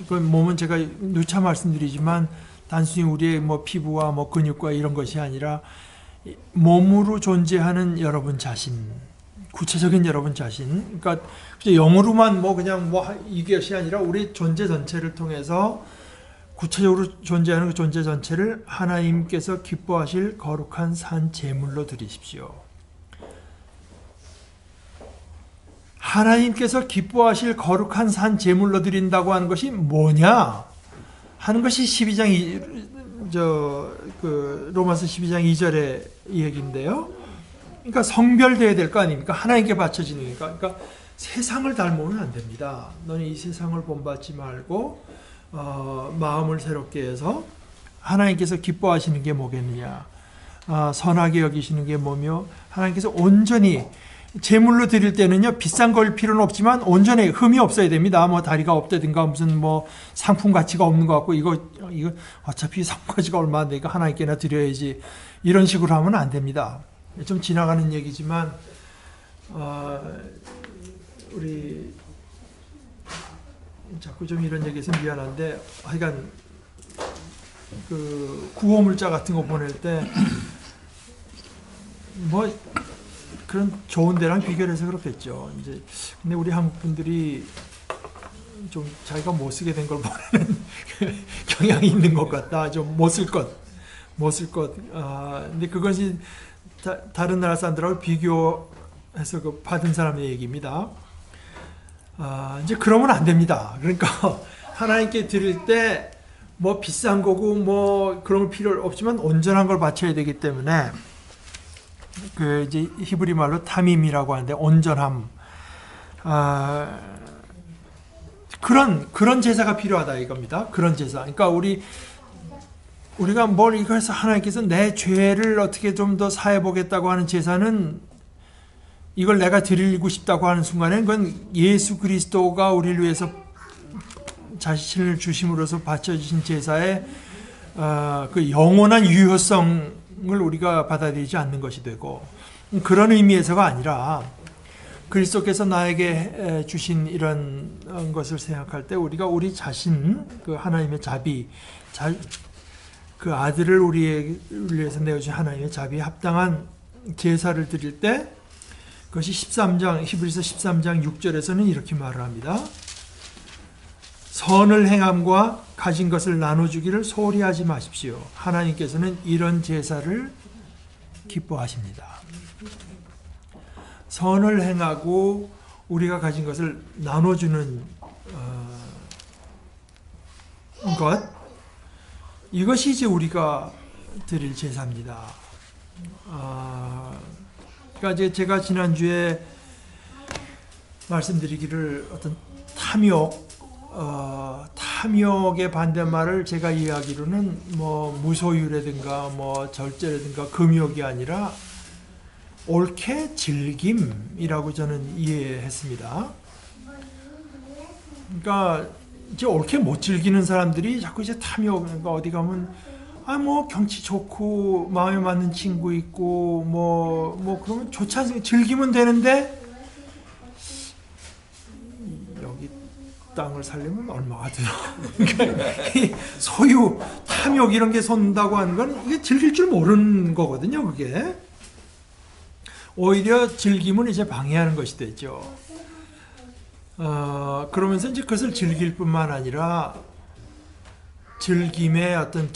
그 몸은 제가 누차 말씀드리지만 단순히 우리의 뭐 피부와 뭐 근육과 이런 것이 아니라 몸으로 존재하는 여러분 자신, 구체적인 여러분 자신, 그러니까 영으로만 그냥 이것이 아니라 우리 존재 전체를 통해서 구체적으로 존재하는 그 존재 전체를 하나님께서 기뻐하실 거룩한 산 제물로 드리십시오. 하나님께서 기뻐하실 거룩한 산 제물로 드린다고 하는 것이 뭐냐 하는 것이 12장 로마서 12장 2절의 얘기인데요. 그러니까 성별되어야 될 거 아닙니까? 하나님께 바쳐지는 거니까. 그러니까 세상을 닮으면 안 됩니다. 너는 이 세상을 본받지 말고 마음을 새롭게 해서 하나님께서 기뻐하시는 게 뭐겠느냐, 선하게 여기시는 게 뭐며, 하나님께서 온전히 제물로 드릴 때는요, 비싼 걸 필요는 없지만 온전히 흠이 없어야 됩니다. 뭐 다리가 없다든가 무슨 상품 가치가 없는 것 같고, 이거 어차피 상품 가치가 얼마인데 이거 하나님께나 드려야지, 이런 식으로 하면 안 됩니다. 좀 지나가는 얘기지만 우리 자꾸 좀 이런 얘기해서 미안한데, 하여간 구호 문자 같은 거 보낼 때 그런 좋은 데랑 비교해서 그렇겠죠. 이제 근데 우리 한국 분들이 좀 자기가 못 쓰게 된 걸 보내는 경향이 있는 것 같다. 좀 못 쓸 것. 근데 그것이 다른 나라 사람들하고 비교해서 받은 사람의 얘기입니다. 이제 그러면 안 됩니다. 그러니까 하나님께 드릴 때 비싼 거고 그런 거 필요 없지만 온전한 걸 바쳐야 되기 때문에, 이제 히브리 말로 타밈이라고 하는데 온전함, 그런 제사가 필요하다 이겁니다. 그런 제사. 그러니까 우리가 이거 해서 하나님께서 내 죄를 어떻게 좀 더 사해 보겠다고 하는 제사는, 이걸 내가 드리고 싶다고 하는 순간에 그건 예수 그리스도가 우리를 위해서 자신을 주심으로써 바쳐주신 제사의 그 영원한 유효성을 우리가 받아들이지 않는 것이 되고, 그런 의미에서가 아니라 그리스도께서 나에게 주신 이런 것을 생각할 때 우리가 우리 자신, 그 하나님의 자비, 그 아들을 우리를 위해서 내어주신 하나님의 자비에 합당한 제사를 드릴 때, 그것이 히브리서 13장 6절에서는 이렇게 말을 합니다. 선을 행함과 가진 것을 나눠주기를 소홀히 하지 마십시오. 하나님께서는 이런 제사를 기뻐하십니다. 선을 행하고 우리가 가진 것을 나눠주는 것, 이것이 이제 우리가 드릴 제사입니다. 그러니까 이제 제가 지난주에 말씀드리기를 어떤 탐욕의 반대말을 제가 이해하기로는 뭐 무소유라든가 뭐 절제라든가 금욕이 아니라 옳게 즐김이라고 저는 이해했습니다. 그러니까 이제 옳게 못 즐기는 사람들이 자꾸 이제 탐욕, 그러니까 어디 가면 뭐 경치 좋고 마음에 맞는 친구 있고 뭐 그러면 좋지 않습니까? 즐기면 되는데 여기 땅을 살려면 얼마가 들어? 그러니까 소유, 탐욕 이런 게 쏜다고 하는 건 이게 즐길 줄 모르는 거거든요. 그게 오히려 즐김은 이제 방해하는 것이 되죠. 그러면서 이제 그것을 즐길 뿐만 아니라 즐김의 어떤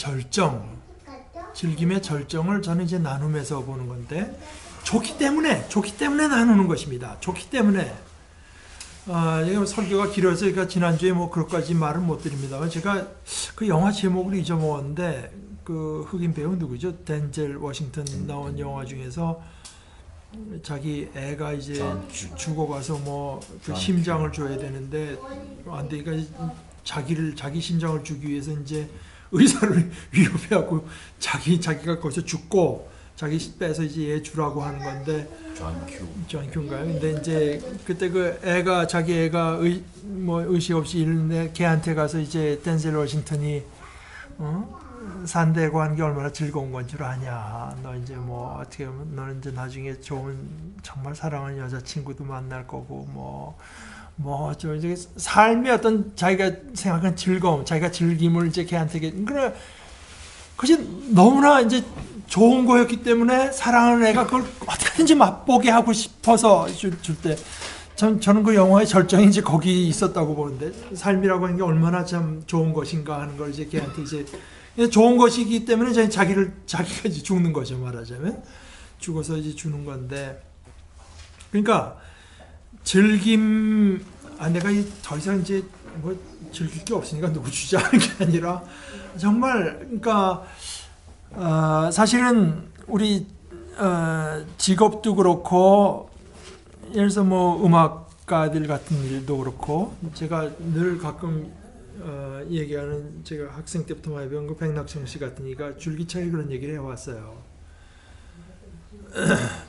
즐김의 절정을 저는 이제 나눔에서 보는 건데, 좋기 때문에 나누는 것입니다. 좋기 때문에. 설교가 길어서 그러니까 지난주에 뭐 그것까지 말을 못 드립니다만, 제가 그 영화 제목을 잊어먹었는데, 그 흑인 배우 누구죠? 덴젤 워싱턴 나온 영화 중에서 자기 애가 이제 죽어가서 뭐 그 심장을 줘야 되는데 안 되니까 자기 심장을 주기 위해서 이제 의사를 위협해갖고 자기가 거기서 죽고 자기 빼서 이제 얘 주라고 하는 건데 존 큐인가요? 근데 이제 그때 그 애가 자기 애가 의식 없이 잃는데 걔한테 가서 이제 덴젤 워싱턴이 산대고 하는 게 얼마나 즐거운 건 줄 아냐. 너 이제 뭐 어떻게 보면 너는 이제 나중에 좋은 정말 사랑하는 여자친구도 만날 거고 저 이제 삶의 어떤 자기가 생각한 즐거움, 자기가 즐김을 이제 걔한테 그래 그것이 너무나 이제 좋은 거였기 때문에 사랑하는 애가 그걸 어떻게든지 맛보게 하고 싶어서 줄 때 저는 그 영화의 절정이 이제 거기 있었다고 보는데, 삶이라고 하는 게 얼마나 참 좋은 것인가 하는 걸 이제 걔한테 이제 좋은 것이기 때문에 자기가 이제 죽는 거죠. 말하자면 죽어서 이제 주는 건데, 그러니까 즐김 내가 더 이상 이제 뭐 즐길 게 없으니까 누구 주지 않은 게 아니라 정말 그러니까 사실은 우리 직업도 그렇고 예를 들어서 뭐 음악가들 같은 일도 그렇고, 제가 늘 가끔 얘기하는, 제가 학생 때부터 많이 배운 그 백낙청 씨 같은 이가 줄기차게 그런 얘기를 해왔어요.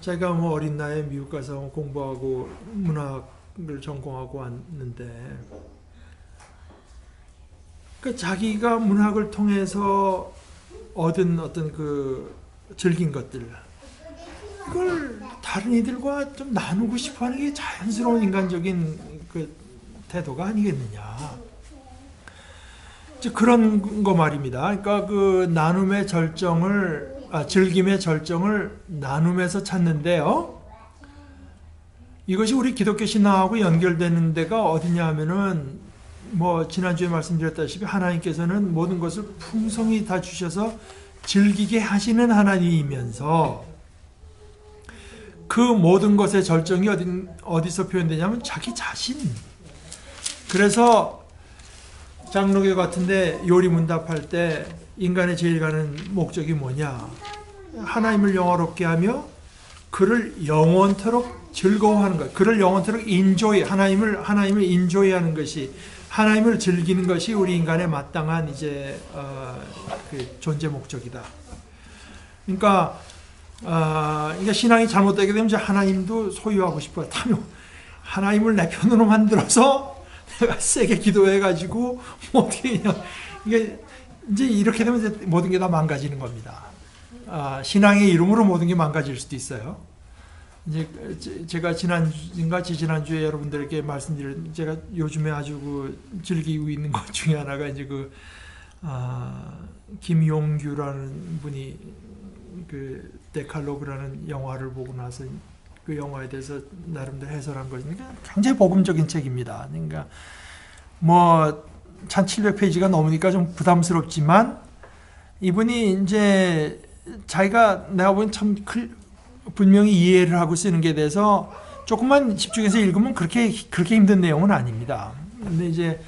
자기가 뭐 어린 나이에 미국 가서 공부하고 문학을 전공하고 왔는데, 그 자기가 문학을 통해서 얻은 어떤 그 즐긴 것들, 그걸 다른 이들과 좀 나누고 싶어하는 게 자연스러운 인간적인 그 태도가 아니겠느냐. 그런 거 말입니다. 그러니까 그 나눔의 즐김의 절정을 나눔에서 찾는데요. 이것이 우리 기독교 신앙하고 연결되는 데가 어디냐 하면은, 뭐 지난주에 말씀드렸다시피 하나님께서는 모든 것을 풍성히 다 주셔서 즐기게 하시는 하나님이면서, 그 모든 것의 절정이 어디서 표현되냐면 자기 자신. 그래서 장로교 같은데 요리문답할 때 인간의 제일 가는 목적이 뭐냐? 하나님을 영화롭게 하며 그를 영원토록 즐거워하는 것. 그를 영원토록 하나님을 인조이하는 것이, 하나님을 즐기는 것이 우리 인간의 마땅한 이제 그 존재 목적이다. 그러니까 신앙이 잘못되게 되면 이제 하나님도 소유하고 싶어요. 하나님을 내 편으로 만들어서 내가 세게 기도해가지고 뭐 어떻게 그냥 이게 이제 이렇게 되면 이제 모든 게 다 망가지는 겁니다. 신앙의 이름으로 모든 게 망가질 수도 있어요. 이제 제가 지난주에 여러분들에게 말씀드린, 제가 요즘에 아주 그 즐기고 있는 것 중에 하나가 이제 김용규라는 분이 그 데칼로그라는 영화를 보고 나서 그 영화에 대해서 나름대로 해설한 것이니까 굉장히 복음적인 책입니다. 그러니까 뭐 1700페이지가 넘으니까 좀 부담스럽지만, 이분이 이제 자기가 내가 보기엔 참 분명히 이해를 하고 쓰는 게 돼서 조금만 집중해서 읽으면 그렇게 힘든 내용은 아닙니다. 근데 이제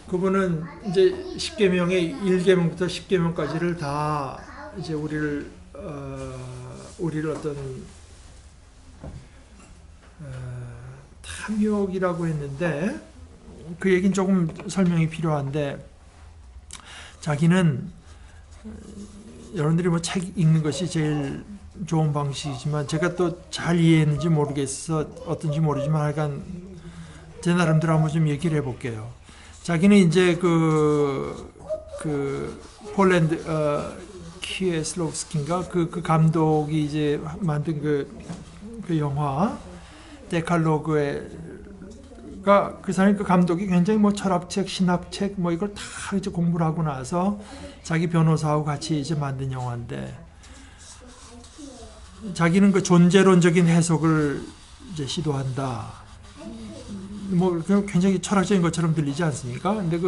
그분은 이제 10계명의 1계명부터 10계명까지를 다 이제 우리를 어떤 탐욕이라고 했는데 그 얘기는 조금 설명이 필요한데, 자기는 여러분들이 뭐 책 읽는 것이 제일 좋은 방식이지만 제가 또 잘 이해했는지 모르겠어, 어떤지 모르지만 하여간 제 나름대로 한번 좀 얘기를 해볼게요. 자기는 이제 그 폴란드 키에슬로브스키인가 그 감독이 이제 만든 그 영화 데칼로그가, 그 사람이 그 감독이 굉장히 뭐 철학책, 신학책 뭐 이걸 다 이제 공부를 하고 나서 자기 변호사하고 같이 이제 만든 영화인데, 자기는 그 존재론적인 해석을 이제 시도한다. 뭐 굉장히 철학적인 것처럼 들리지 않습니까? 근데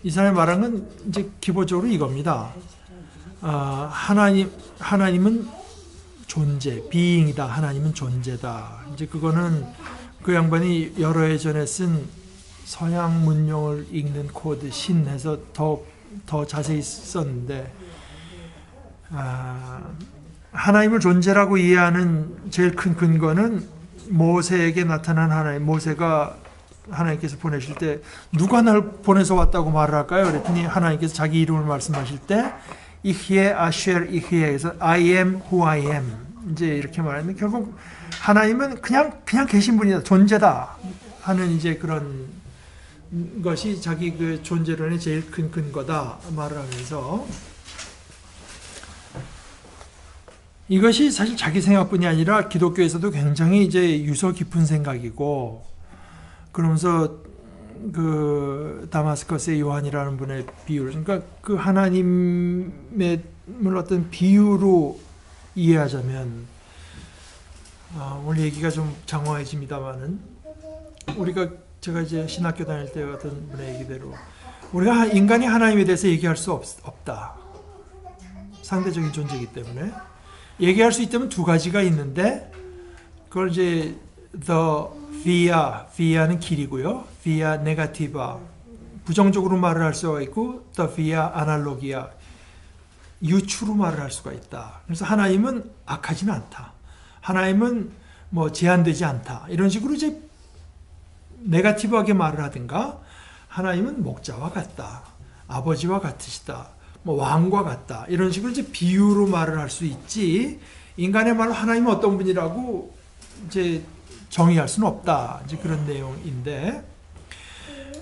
이 사람이 말한 건 이제 기본적으로 이겁니다. 하나님은 존재, being이다. 하나님은 존재다. 이제 그거는 그 양반이 여러 해 전에 쓴 서양 문명을 읽는 코드 신에서 더 자세히 썼는데, 하나님을 존재라고 이해하는 제일 큰 근거는 모세에게 나타난 하나님, 모세가 하나님께서 보내실 때 누가 날 보내서 왔다고 말을 할까요? 그랬더니 하나님께서 자기 이름을 말씀하실 때 이히에 아쉘 이히에에서 I am who I am 이제 이렇게 말하는데, 결국 하나님은 그냥 계신 분이다, 존재다 하는 이제 그런 것이 자기 그 존재론의 제일 큰 근거다 말을 하면서, 이것이 사실 자기 생각뿐이 아니라 기독교에서도 굉장히 이제 유서 깊은 생각이고, 그러면서 그 다마스커스의 요한이라는 분의 비유를, 그러니까 그 하나님의 어떤 비유로 이해하자면, 오늘 얘기가 좀 장황해집니다만은, 제가 이제 신학교 다닐 때 어떤 분의 얘기대로 우리가 인간이 하나님에 대해서 얘기할 수 없다. 상대적인 존재이기 때문에. 얘기할 수 있다면 두 가지가 있는데, 그걸 이제 via는 길이고요. via negativa, 부정적으로 말을 할 수가 있고, via analogia, 유추로 말을 할 수가 있다. 그래서 하나님은 악하지는 않다. 하나님은 뭐 제한되지 않다. 이런 식으로 이제 네가티브하게 말을 하든가, 하나님은 목자와 같다. 아버지와 같으시다. 뭐 왕과 같다. 이런 식으로 이제 비유로 말을 할 수 있지, 인간의 말로 하나님은 어떤 분이라고 이제 정의할 수는 없다. 이제 그런 내용인데,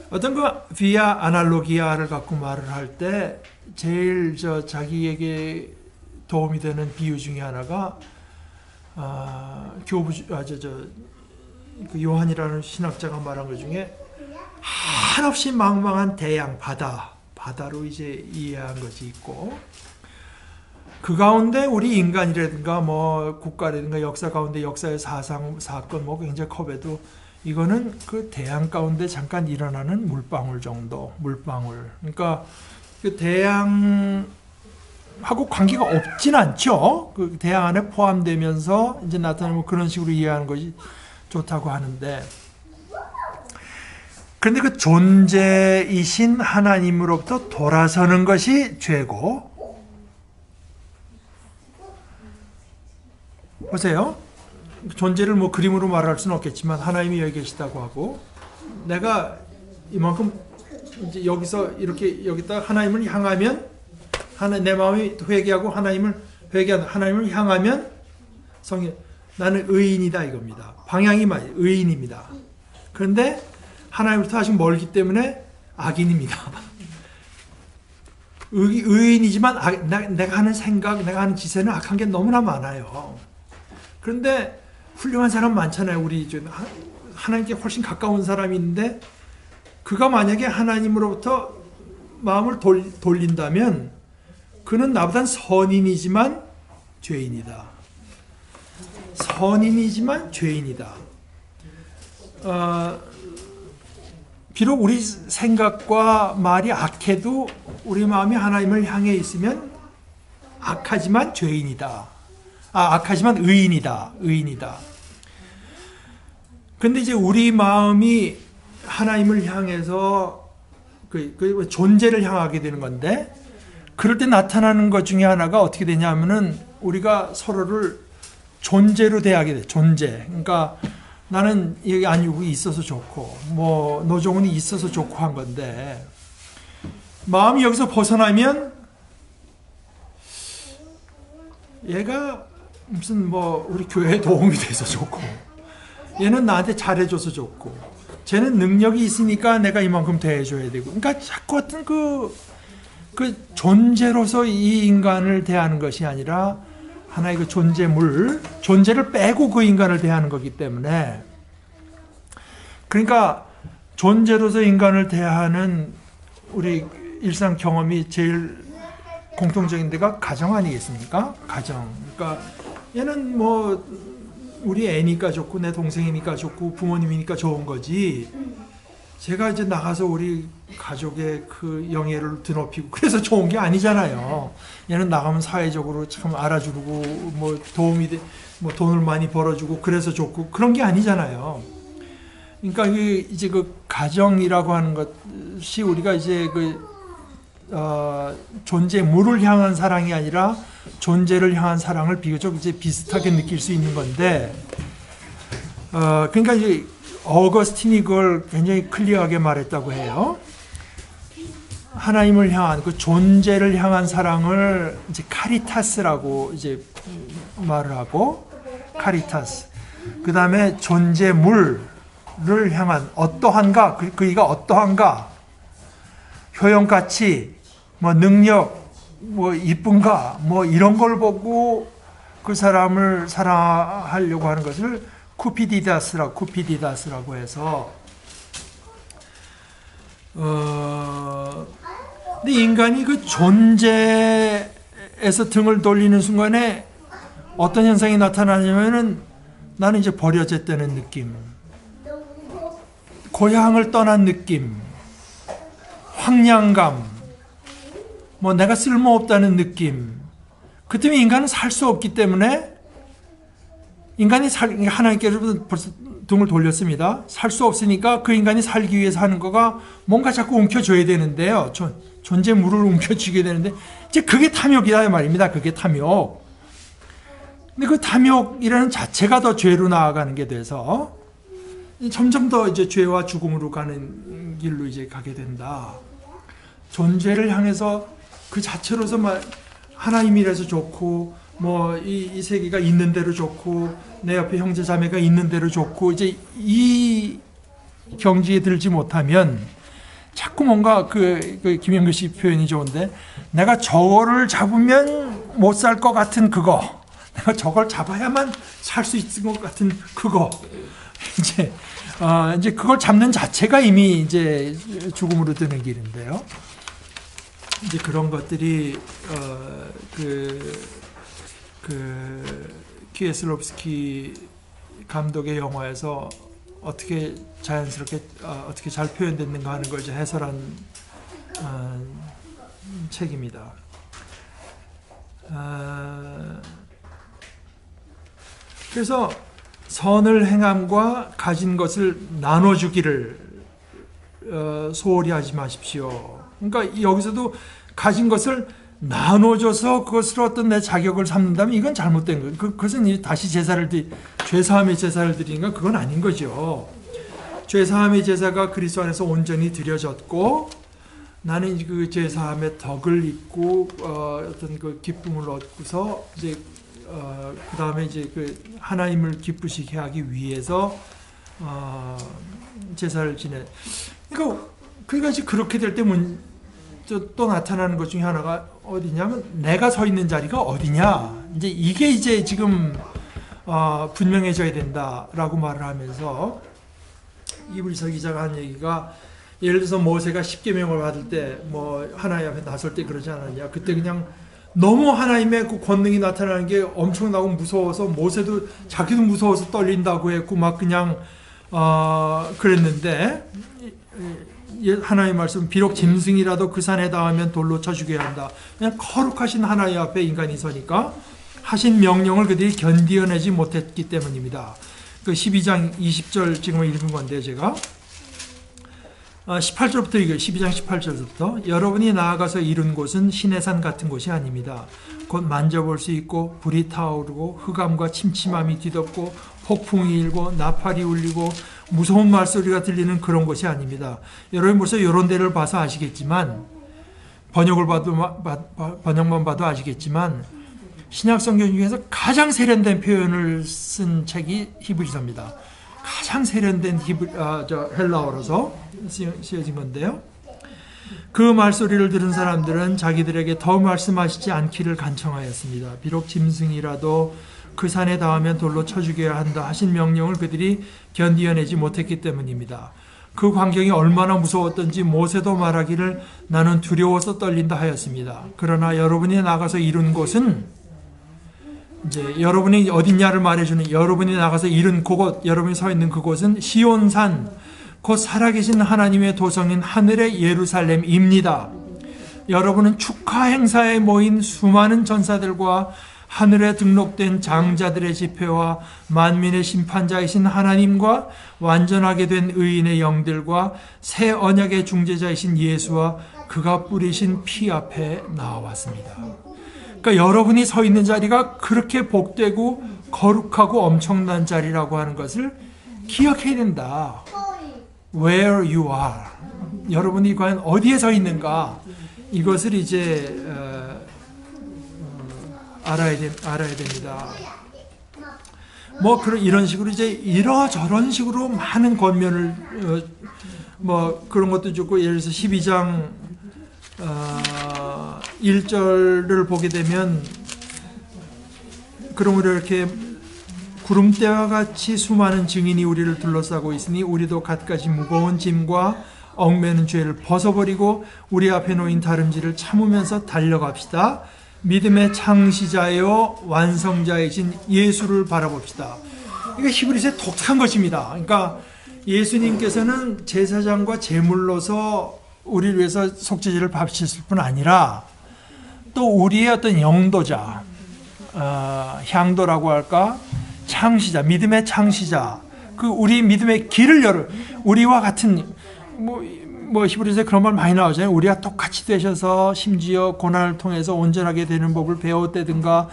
어떤 via analogia를 갖고 말을 할 때 제일 자기에게 도움이 되는 비유 중에 하나가 그 요한이라는 신학자가 말한 것 중에 한없이 망망한 대양, 바다로 이제 이해한 것이 있고, 그 가운데 우리 인간이라든가 뭐 국가라든가 역사 가운데 역사의 사건 뭐 굉장히 커봬도 이거는 그 대양 가운데 잠깐 일어나는 물방울 정도, 물방울. 그러니까 그 대양하고 관계가 없진 않죠. 그 대양 안에 포함되면서 이제 나타나는 뭐 그런 식으로 이해하는 것이 좋다고 하는데, 그런데 그 존재이신 하나님으로부터 돌아서는 것이 죄고, 보세요. 존재를 뭐 그림으로 말할 수는 없겠지만 하나님이 여기 계시다고 하고, 내가 이만큼 이제 여기서 이렇게 여기다 하나님을 향하면, 내 마음이 회개하고 하나님을 향하면 나는 의인이다 이겁니다. 방향이 맞아요. 의인입니다. 그런데 하나님부터 아직 멀기 때문에 악인입니다. 의인이지만 내가 하는 생각, 내가 하는 짓에는 악한 게 너무나 많아요. 그런데 훌륭한 사람 많잖아요. 우리 하나님께 훨씬 가까운 사람이 있는데, 그가 만약에 하나님으로부터 마음을 돌린다면 그는 나보단 선인이지만 죄인이다. 선인이지만 죄인이다. 비록 우리 생각과 말이 악해도 우리 마음이 하나님을 향해 있으면 악하지만 죄인이다. 악하지만 의인이다. 근데 이제 우리 마음이 하나님을 향해서 그 존재를 향하게 되는 건데, 그럴 때 나타나는 것 중에 하나가 어떻게 되냐면은 우리가 서로를 존재로 대하게 돼. 존재. 그러니까 나는 여기 안유국이 있어서 좋고, 뭐 노종훈이 있어서 좋고 한 건데, 마음이 여기서 벗어나면 얘가 무슨 뭐 우리 교회에 도움이 돼서 좋고, 얘는 나한테 잘해줘서 좋고, 쟤는 능력이 있으니까 내가 이만큼 대해줘야 되고, 그러니까 자꾸 어떤 그 존재로서 이 인간을 대하는 것이 아니라 하나의 그 존재를 빼고 그 인간을 대하는 거기 때문에, 그러니까 존재로서 인간을 대하는 우리 일상 경험이 제일 공통적인 데가 가정 아니겠습니까? 가정. 그러니까 얘는 뭐 우리 애니까 좋고 내 동생이니까 좋고 부모님이니까 좋은 거지, 제가 이제 나가서 우리 가족의 그 영예를 드높이고 그래서 좋은 게 아니잖아요. 얘는 나가면 사회적으로 참 알아주고 뭐 도움이 돼, 뭐 돈을 많이 벌어주고 그래서 좋고 그런 게 아니잖아요. 그러니까 이제 그 가정이라고 하는 것이 우리가 이제 존재물을 향한 사랑이 아니라 존재를 향한 사랑을 비교적 이제 비슷하게 느낄 수 있는 건데, 그러니까 이제 어거스틴이 그걸 굉장히 클리어하게 말했다고 해요. 하나님을 향한 그 존재를 향한 사랑을 이제 카리타스라고 이제 말을 하고, 카리타스. 그 다음에 존재물을 향한 어떠한가, 그이가 어떠한가, 효용가치, 뭐 능력, 뭐 이쁜가, 뭐 이런 걸 보고 그 사람을 사랑하려고 하는 것을 쿠피디다스라고 해서, 근데 인간이 그 존재에서 등을 돌리는 순간에 어떤 현상이 나타나냐면은, 나는 이제 버려졌다는 느낌, 고향을 떠난 느낌, 황량감, 뭐 내가 쓸모없다는 느낌. 그 때문에 인간은 살 수 없기 때문에, 인간이 하나님께서 벌써 등을 돌렸습니다. 살 수 없으니까 그 인간이 살기 위해서 하는 거가 뭔가 자꾸 움켜줘야 되는데요. 존재물을 움켜쥐게 되는데, 이제 그게 탐욕이다 말입니다. 그게 탐욕. 근데 그 탐욕이라는 자체가 더 죄로 나아가는 게 돼서 점점 더 이제 죄와 죽음으로 가는 길로 이제 가게 된다. 존재를 향해서 그 자체로서 하나님이라서 좋고, 뭐 이 세계가 있는 대로 좋고, 내 옆에 형제 자매가 있는 대로 좋고, 이제 이 경지에 들지 못하면 자꾸 뭔가 그 김영규 씨 표현이 좋은데, 내가 저거를 잡으면 못 살 것 같은 그거, 내가 저걸 잡아야만 살 수 있을 것 같은 그거, 이제 그걸 잡는 자체가 이미 이제 죽음으로 드는 길인데요. 이제 그런 것들이 키에슬롭스키 감독의 영화에서 어떻게 자연스럽게 어떻게 잘 표현됐는가 하는 걸 이제 해설한 책입니다. 그래서 선을 행함과 가진 것을 나눠주기를 소홀히 하지 마십시오. 그러니까 여기서도 가진 것을 나눠줘서 그것을 어떤 내 자격을 삼는다면 이건 잘못된 거예요. 그것은 다시 죄사함의 제사를 드리는 건 그건 아닌 거죠. 죄사함의 제사가 그리스도 안에서 온전히 드려졌고, 나는 그 죄사함의 덕을 입고 어떤 그 기쁨을 얻고서 이제 그 다음에 이제 그 하나님을 기쁘시게 하기 위해서 제사를 지내. 그러니까 이제 그렇게 될 때 또 나타나는 것 중에 하나가 어디냐면, 내가 서 있는 자리가 어디냐. 이제 이게 이제 지금 분명해져야 된다라고 말을 하면서, 이불서 기자가 한 얘기가, 예를 들어서 모세가 십계명을 받을 때 뭐 하나님 앞에 나설 때 그러지 않았냐. 그때 그냥 너무 하나님의 그 권능이 나타나는 게 엄청나고 무서워서 모세도 자기도 무서워서 떨린다고 했고 막 그냥 그랬는데, 하나님의 말씀, 비록 짐승이라도 그 산에 닿으면 돌로 쳐 죽여야 한다. 그냥 거룩하신 하나님 앞에 인간이 서니까 하신 명령을 그들이 견디어내지 못했기 때문입니다. 그 12장 20절 지금 읽은 건데, 제가 18절부터 이거 12장 18절부터 여러분이 나아가서 이룬 곳은 시내산 같은 곳이 아닙니다. 곧 만져볼 수 있고 불이 타오르고 흑암과 침침함이 뒤덮고 폭풍이 일고 나팔이 울리고 무서운 말소리가 들리는 그런 곳이 아닙니다. 여러분 벌써 이런 데를 봐서 아시겠지만 번역만 봐도 아시겠지만 신약 성경 중에서 가장 세련된 표현을 쓴 책이 히브리서입니다. 가장 세련된 헬라어로서 쓰여진 건데요. 그 말소리를 들은 사람들은 자기들에게 더 말씀하시지 않기를 간청하였습니다. 비록 짐승이라도 그 산에 닿으면 돌로 쳐 죽여야 한다 하신 명령을 그들이 견디어내지 못했기 때문입니다. 그 광경이 얼마나 무서웠던지 모세도 말하기를 나는 두려워서 떨린다 하였습니다. 그러나 여러분이 나가서 이룬 곳은 이제 여러분이 어딨냐를 말해주는 여러분이 나가서 이룬 그곳, 여러분이 서 있는 그곳은 시온산, 곧 살아계신 하나님의 도성인 하늘의 예루살렘입니다. 여러분은 축하 행사에 모인 수많은 전사들과 하늘에 등록된 장자들의 집회와 만민의 심판자이신 하나님과 완전하게 된 의인의 영들과 새 언약의 중재자이신 예수와 그가 뿌리신 피 앞에 나왔습니다. 그러니까 여러분이 서 있는 자리가 그렇게 복되고 거룩하고 엄청난 자리라고 하는 것을 기억해야 된다. Where you are. 여러분이 과연 어디에 서 있는가? 이것을 이제 알아야 됩니다. 뭐 이런 식으로 이제 이러저런 식으로 많은 권면을 그런 것도 좋고, 예를 들어서 12장 1절을 보게 되면 그러므로 이렇게 구름대와 같이 수많은 증인이 우리를 둘러싸고 있으니 우리도 갖가지 무거운 짐과 얽매는 죄를 벗어버리고 우리 앞에 놓인 다름질을 참으면서 달려갑시다. 믿음의 창시자요 완성자이신 예수를 바라봅시다. 이게 히브리서의 독특한 것입니다. 그러니까 예수님께서는 제사장과 제물로서 우리를 위해서 속죄제를 바치실 뿐 아니라 또 우리의 어떤 영도자, 향도라고 할까, 창시자, 믿음의 창시자, 그 우리 믿음의 길을 열어 우리와 같은 히브리서에 그런 말 많이 나오잖아요. 우리와 똑같이 되셔서 심지어 고난을 통해서 온전하게 되는 법을 배웠다든가,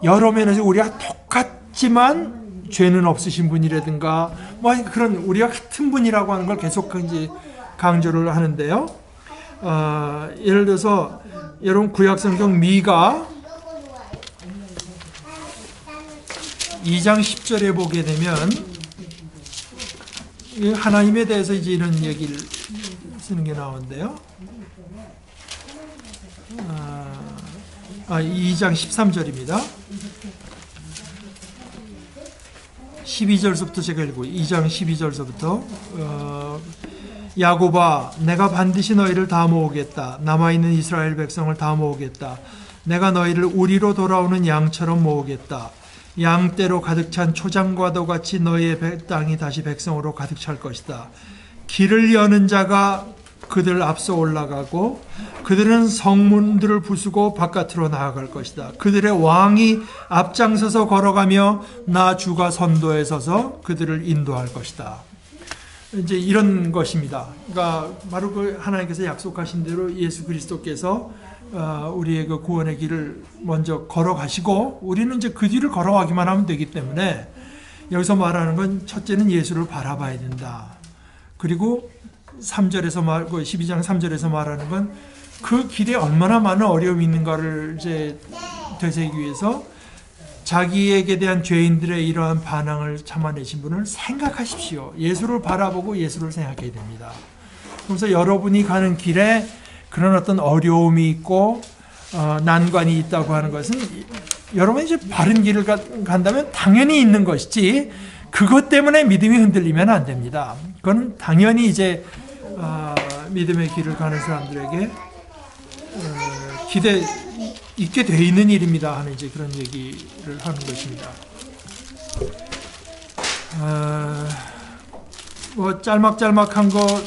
여러 면에서 우리와 똑같지만 죄는 없으신 분이라든가, 그런 우리와 같은 분이라고 하는 걸 계속 이제 강조를 하는데요. 예를 들어서 여러분 구약성경 미가 2장 10절에 보게 되면 하나님에 대해서 이제 이런 얘기를 쓰는 게 나오는데요. 2장 13절입니다. 12절서부터 제가 읽고 2장 12절서부터 야곱아 내가 반드시 너희를 다 모으겠다. 남아있는 이스라엘 백성을 다 모으겠다. 내가 너희를 우리로 돌아오는 양처럼 모으겠다. 양떼로 가득 찬 초장과도 같이 너희의 땅이 다시 백성으로 가득 찰 것이다. 길을 여는 자가 그들 앞서 올라가고 그들은 성문들을 부수고 바깥으로 나아갈 것이다. 그들의 왕이 앞장서서 걸어가며 나 주가 선도에 서서 그들을 인도할 것이다. 이제 이런 것입니다. 그러니까 바로 그 하나님께서 약속하신 대로 예수 그리스도께서 우리의 그 구원의 길을 먼저 걸어가시고 우리는 이제 그 뒤를 걸어가기만 하면 되기 때문에 여기서 말하는 건 첫째는 예수를 바라봐야 된다. 그리고 3절에서 12장 3절에서 말하는 건 그 길에 얼마나 많은 어려움이 있는가를 이제 되새기기 위해서 자기에게 대한 죄인들의 이러한 반항을 참아내신 분을 생각하십시오. 예수를 바라보고 예수를 생각해야 됩니다. 그래서 여러분이 가는 길에 그런 어떤 어려움이 있고 난관이 있다고 하는 것은 여러분이 이제 바른 길을 간다면 당연히 있는 것이지 그것 때문에 믿음이 흔들리면 안 됩니다. 그건 당연히 이제 믿음의 길을 가는 사람들에게 기대 있게 돼 있는 일입니다 하는 이제 그런 얘기를 하는 것입니다. 짤막짤막한 거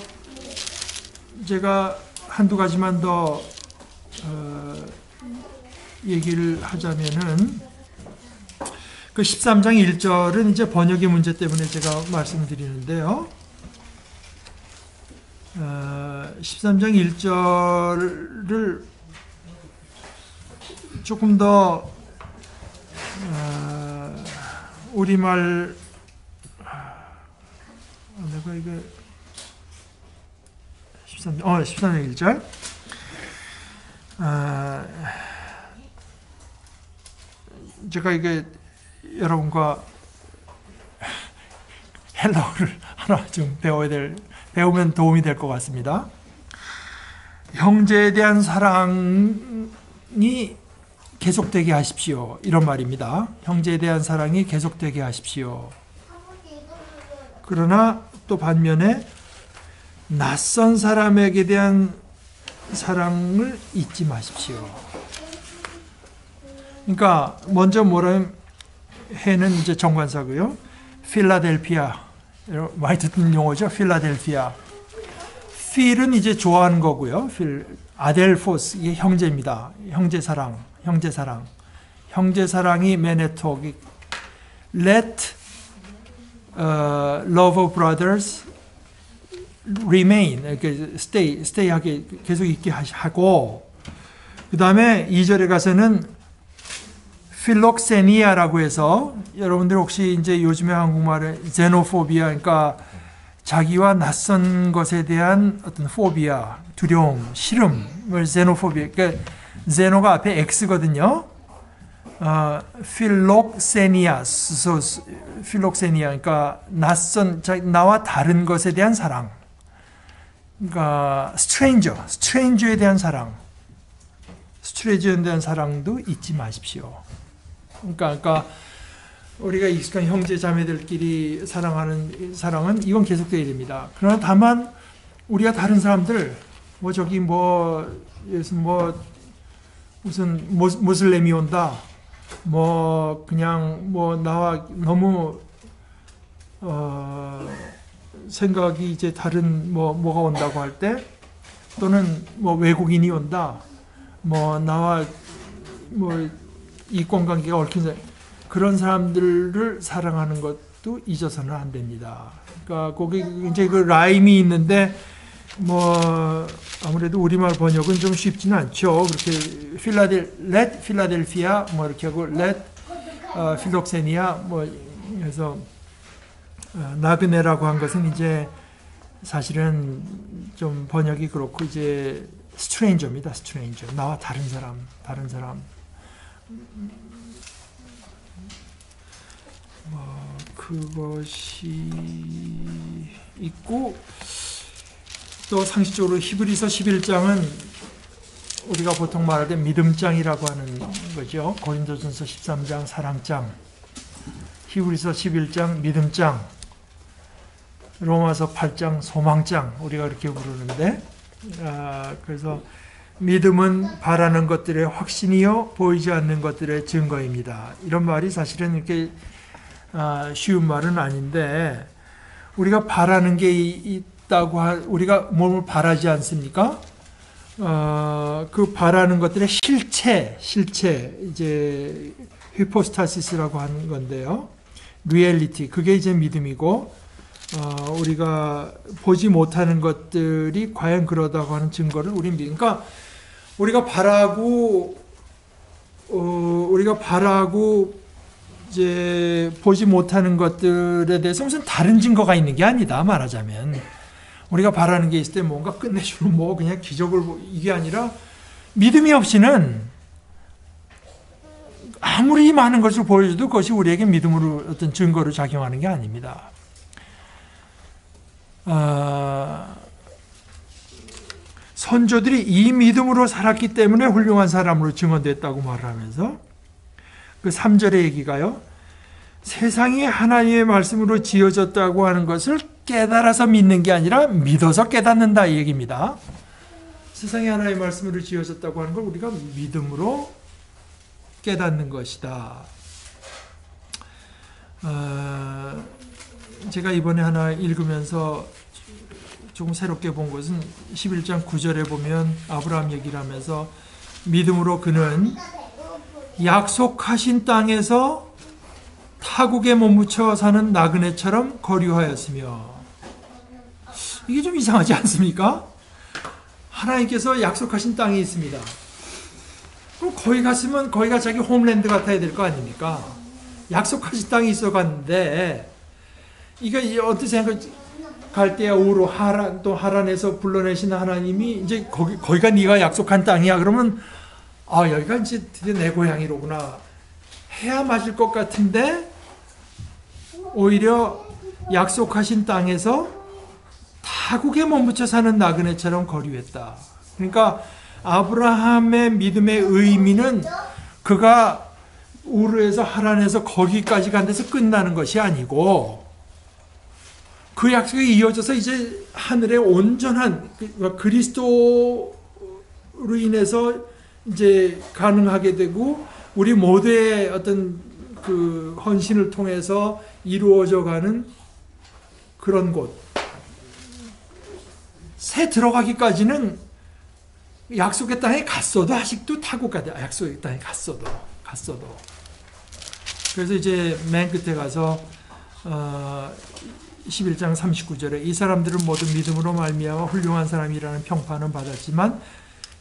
제가 한두 가지만 더 얘기를 하자면은 그 13장 1절은 이제 번역의 문제 때문에 제가 말씀드리는데요. 13장 1절을 조금 더 우리말 내가 이게 13장 1절 제가 이게 여러분과 헬라어를 하나 좀 배우면 도움이 될 것 같습니다. 형제에 대한 사랑이 계속되게 하십시오. 이런 말입니다. 형제에 대한 사랑이 계속되게 하십시오. 그러나 또 반면에 낯선 사람에게 대한 사랑을 잊지 마십시오. 그러니까 먼저 뭐라 해는 이제 정관사고요. 필라델피아, 많이 듣는 용어죠. 필라델피아. 필은 이제 좋아하는 거고요. 아델포스, 이게 형제입니다. 형제사랑. 형제사랑이 메네토. Let love of brothers remain, stay 하게 계속 있게 하고, 그 다음에 2절에 가서는 필록세니아라고 해서, 여러분들 혹시 이제 요즘에 한국말에 제노포비아, 그러니까 자기와 낯선 것에 대한 어떤 포비아, 두려움, 싫음을 제노포비아, 그러니까 제노가 앞에 X거든요. 필록세니아, 그러니까 낯선, 나와 다른 것에 대한 사랑. 그러니까 스트레인저에 대한 사랑. 스트레인저에 대한 사랑도 잊지 마십시오. 그러니까 우리가 익숙한 형제 자매들끼리 사랑하는 사랑은 이건 계속되어야 됩니다. 그러나 다만 우리가 다른 사람들 무슨 모슬렘이 온다, 그냥 나와 너무 생각이 이제 다른 뭐가 온다고 할 때, 또는 외국인이 온다, 나와 이권관계가 얽힌 그런 사람들을 사랑하는 것도 잊어서는 안 됩니다. 그러니까 거기 이제 그 라임이 있는데 아무래도 우리말 번역은 좀 쉽지는 않죠. 그렇게 let 필라델피아 이렇게 하고 let 필록세니아 그래서 나그네라고 한 것은 이제 사실은 좀 번역이 그렇고 이제 스트레인저입니다. 스트레인저. 나와 다른 사람. 그것이 있고, 또 상식적으로 히브리서 11장은 우리가 보통 말할 때 믿음장이라고 하는 거죠. 고린도전서 13장 사랑장, 히브리서 11장 믿음장, 로마서 8장 소망장, 우리가 그렇게 부르는데, 그래서 믿음은 바라는 것들의 확신이요 보이지 않는 것들의 증거입니다. 이런 말이 사실은 이렇게 쉬운 말은 아닌데, 우리가 바라는 게 있다고 우리가 몸을 바라지 않습니까? 그 바라는 것들의 실체 이제 히포스타시스라고 하는 건데요. 리얼리티, 그게 이제 믿음이고, 우리가 보지 못하는 것들이 과연 그러다고 하는 증거를 우리는 그러니까 우리가 바라고 이제 보지 못하는 것들에 대해서 무슨 다른 증거가 있는 게 아니다, 말하자면. 우리가 바라는 게 있을 때 뭔가 끝내주는 그냥 기적을 이게 아니라, 믿음이 없이는 아무리 많은 것을 보여줘도 그것이 우리에게 믿음으로 어떤 증거로 작용하는 게 아닙니다. 선조들이 이 믿음으로 살았기 때문에 훌륭한 사람으로 증언됐다고 말하면서, 그 3절의 얘기가요, 세상이 하나님의 말씀으로 지어졌다고 하는 것을 깨달아서 믿는 게 아니라 믿어서 깨닫는다, 이 얘기입니다. 세상이 하나님의 말씀으로 지어졌다고 하는 걸 우리가 믿음으로 깨닫는 것이다. 제가 이번에 하나 읽으면서 조금 새롭게 본 것은 11장 9절에 보면 아브라함 얘기를 하면서, 믿음으로 그는 약속하신 땅에서 타국에 못 묻혀 사는 나그네처럼 거류하였으며, 이게 좀 이상하지 않습니까? 하나님께서 약속하신 땅이 있습니다. 그럼 거기 갔으면 거기가 자기 홈랜드 같아야 될 거 아닙니까? 약속하신 땅이 있어 갔는데 이거 어떻게 생각할 때야 우로 하란 또 하란에서 불러내신 하나님이 이제 거기가 네가 약속한 땅이야. 그러면 아 여기가 이제 드디어 내 고향이로구나 해야 맞을 것 같은데 오히려 약속하신 땅에서 타국에 몸붙여 사는 나그네처럼 거류했다. 그러니까 아브라함의 믿음의 의미는 그가 우르에서 하란에서 거기까지 간 데서 끝나는 것이 아니고 그 약속이 이어져서 이제 하늘의 온전한 그리스도로 인해서 이제 가능하게 되고 우리 모두의 어떤 그 헌신을 통해서 이루어져 가는 그런 곳. 새 들어가기까지는 약속의 땅에 갔어도 아직도 타고 가야 돼. 약속의 땅에 갔어도. 그래서 이제 맨 끝에 가서 11장 39절에 이 사람들은 모두 믿음으로 말미암아 훌륭한 사람이라는 평판은 받았지만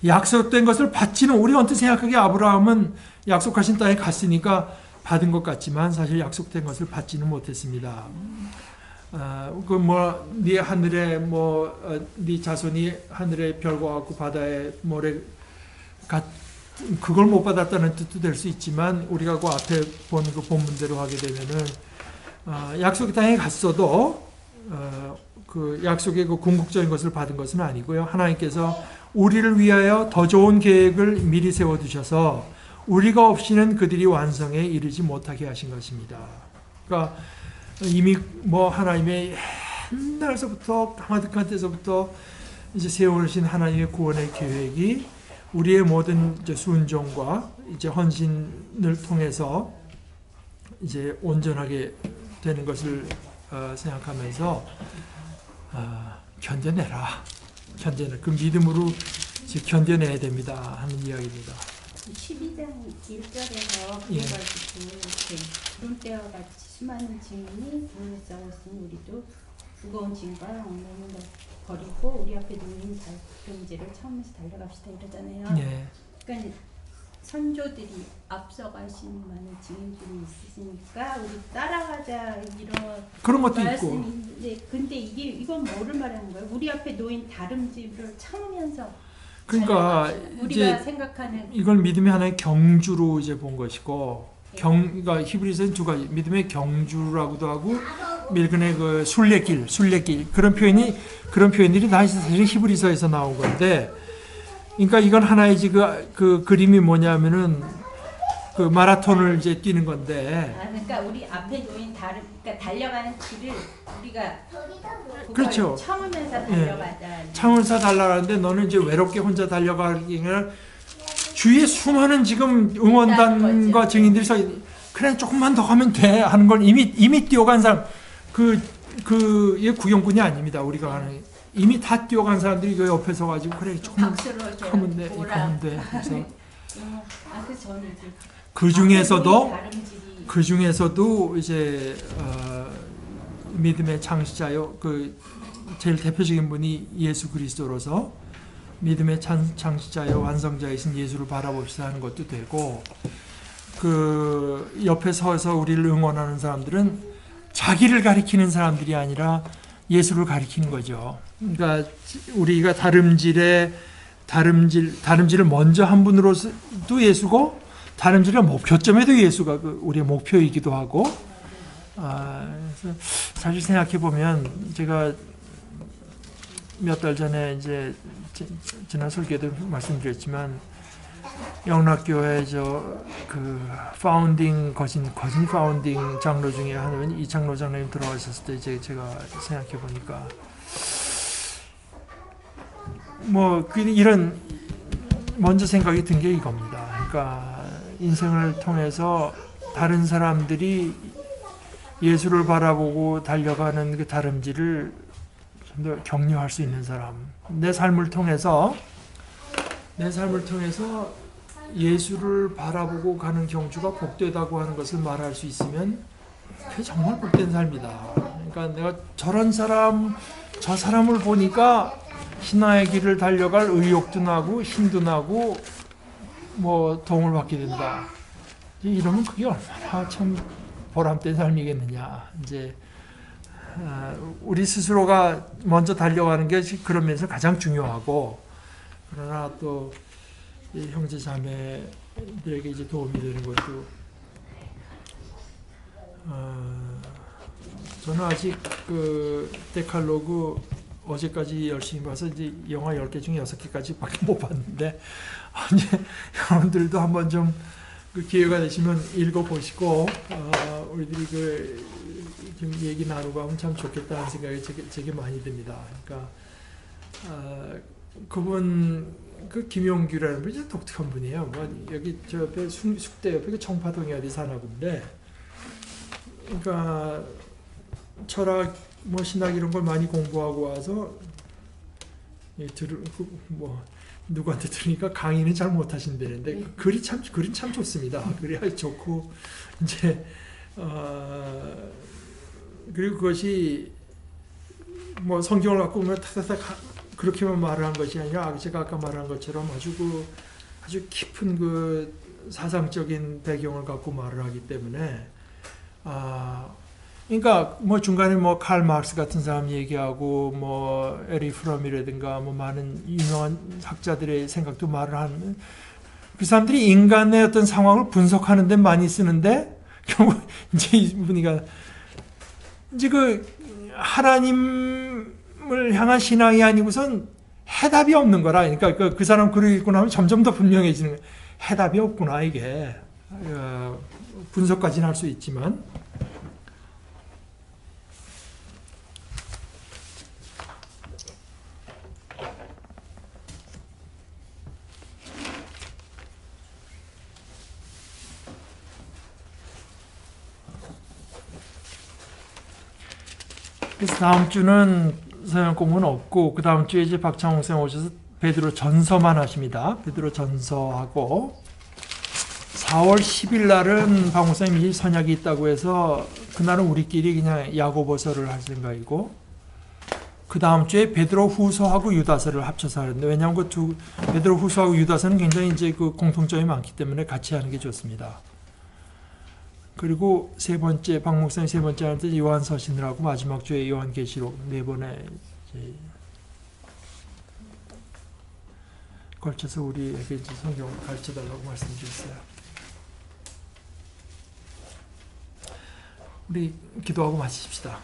약속된 것을 받지는 우리 언뜻 생각하기에 아브라함은 약속하신 땅에 갔으니까 받은 것 같지만 사실 약속된 것을 받지는 못했습니다. 네 하늘에 네 자손이 하늘의 별과 같고 바다의 모래 그걸 못 받았다는 뜻도 될 수 있지만 우리가 그 앞에 본 그 본문대로 하게 되면은 약속의 땅에 갔어도 그 약속의 그 궁극적인 것을 받은 것은 아니고요. 하나님께서 우리를 위하여 더 좋은 계획을 미리 세워두셔서 우리가 없이는 그들이 완성에 이르지 못하게 하신 것입니다. 그러니까 이미 하나님의 옛날서부터 가마득한 때서부터 이제 세우신 하나님의 구원의 계획이 우리의 모든 이제 순종과 이제 헌신을 통해서 이제 온전하게 되는 것을 생각하면서 견뎌내라. 그 믿음으로 견뎌내야 됩니다 하는 이야기입니다.
12장 1절에서 그래가지고 구름대와 같이 수많은 증인이 둘러싸고 있으니 우리도 무거운 짐과 엉망을 버리고 우리 앞에 놓인 달표문제를 처음에서 달려갑시다 이러잖아요.
예.
그러니까 선조들이 앞서가신 많은 증인들이 있으시니까 우리 따라가자 이런
그런 것도 있고.
근데 이건 뭐를 말하는 거예요? 우리 앞에 놓인 다름질을 참으면서
그러니까
우리가
이제
생각하는
이걸 믿음의 하나의 경주로 이제 본 것이고 그러니까 히브리서는 두 가지 믿음의 경주라고도 하고 밀근의 그 순례길 그런 표현들이 다 사실 히브리서에서 나온 건데 그러니까 이건 하나의 그 그림이 뭐냐면은 그 마라톤을 이제 뛰는 건데.
그러니까 우리 앞에 놓인 그러니까 달려가는 길을 우리가
그렇죠.
참으면서 달려가자.
참으면서 달려가는데 너는 이제 외롭게 혼자 달려가기는 주위에 수많은 지금 응원단과 증인들이 서 그래 조금만 더 가면 돼 하는 걸 이미 뛰어간 사람 그게 구경꾼이 아닙니다. 우리가 가는 이미 다 뛰어간 사람들이 그 옆에 서 가지고 그래 조금만 가면 돼. 그래서 그 중에서도 이제 믿음의 창시자요 그 제일 대표적인 분이 예수 그리스도로서 믿음의 창시자요 완성자이신 예수를 바라봅시다 하는 것도 되고 그 옆에 서서 우리를 응원하는 사람들은 자기를 가리키는 사람들이 아니라 예수를 가리키는 거죠. 그러니까 우리가 다름질을 먼저 한 분으로도 예수고 다름질의 목표점에도 예수가 우리의 목표이기도 하고 그래서 사실 생각해 보면 제가 몇 달 전에 이제 지난 설교에도 말씀드렸지만 영락교회 그 파운딩 거진 파운딩 장로 중에 한 분 이창로 장로님 들어가셨을 때 이제 제가 생각해 보니까 이런 먼저 생각이 든 게 이겁니다. 그러니까 인생을 통해서 다른 사람들이 예수를 바라보고 달려가는 그 다름질을 좀 더 격려할 수 있는 사람. 내 삶을 통해서 예수를 바라보고 가는 경주가 복되다고 하는 것을 말할 수 있으면 그게 정말 복된 삶이다. 그러니까 내가 저런 사람 저 사람을 보니까 신앙의 길을 달려갈 의욕도 나고 힘도 나고 뭐 도움을 받게 된다. 이러면 그게 얼마나 참 보람된 삶이겠느냐. 이제 우리 스스로가 먼저 달려가는 게 그런 면에서 가장 중요하고, 그러나 또 이 형제 자매들에게 이제 도움이 되는 것도 저는 아직 그 데칼로그 어제까지 열심히 봐서 이제 영화 10개 중에 6개까지밖에 못 봤는데, 이제 여러분들도 한번 좀 그 기회가 되시면 읽어보시고 우리들이 그 좀 얘기 나누고 하면 참 좋겠다는 생각이 되게 많이 듭니다. 그러니까 그분 그 김용규라는 분이 진짜 독특한 분이에요. 뭐 여기 저 옆에 숙대 옆에 그 청파동에 어디 사나 본데, 그러니까 철학 뭐 신학 이런 걸 많이 공부하고 와서 뭐 누구한테 들으니까 강의는 잘 못하신다는데 글은 참 좋습니다. 글이 아주 좋고 이제 그리고 그것이 뭐 성경을 갖고 보면 타타타 그렇게만 말을 한 것이 아니라 제가 아까 말한 것처럼 아주 깊은 그 사상적인 배경을 갖고 말을 하기 때문에 그러니까 뭐 중간에 뭐 칼 마르크스 같은 사람 얘기하고 뭐 에리 프롬이라든가 뭐 많은 유명한 학자들의 생각도 말을 하는, 그 사람들이 인간의 어떤 상황을 분석하는 데 많이 쓰는데 결국 이제 이분이가 이제 그 하나님을 향한 신앙이 아니고선 해답이 없는 거라. 그러니까 그 사람 글을 읽고 나면 점점 더 분명해지는 거예요. 해답이 없구나 이게. 분석까지는 할 수 있지만. 그래서 다음 주는 서양 공부는 없고, 그 다음 주에 이제 박창홍 쌤 오셔서 베드로 전서만 하십니다. 베드로 전서하고 4월 10일 날은 박홍 쌤이 선약이 있다고 해서 그날은 우리끼리 그냥 야고보서를 할 생각이고, 그 다음 주에 베드로 후서하고 유다서를 합쳐서 하는데, 왜냐하면 그 베드로 후서하고 유다서는 굉장히 이제 그 공통점이 많기 때문에 같이 하는 게 좋습니다. 그리고 세 번째, 박 목사님 세 번째 할 때 요한서신을 하고 마지막 주에 요한계시록 4번에 걸쳐서 우리에게 이제 성경을 가르쳐달라고 말씀드렸어요. 우리 기도하고 마치십시다.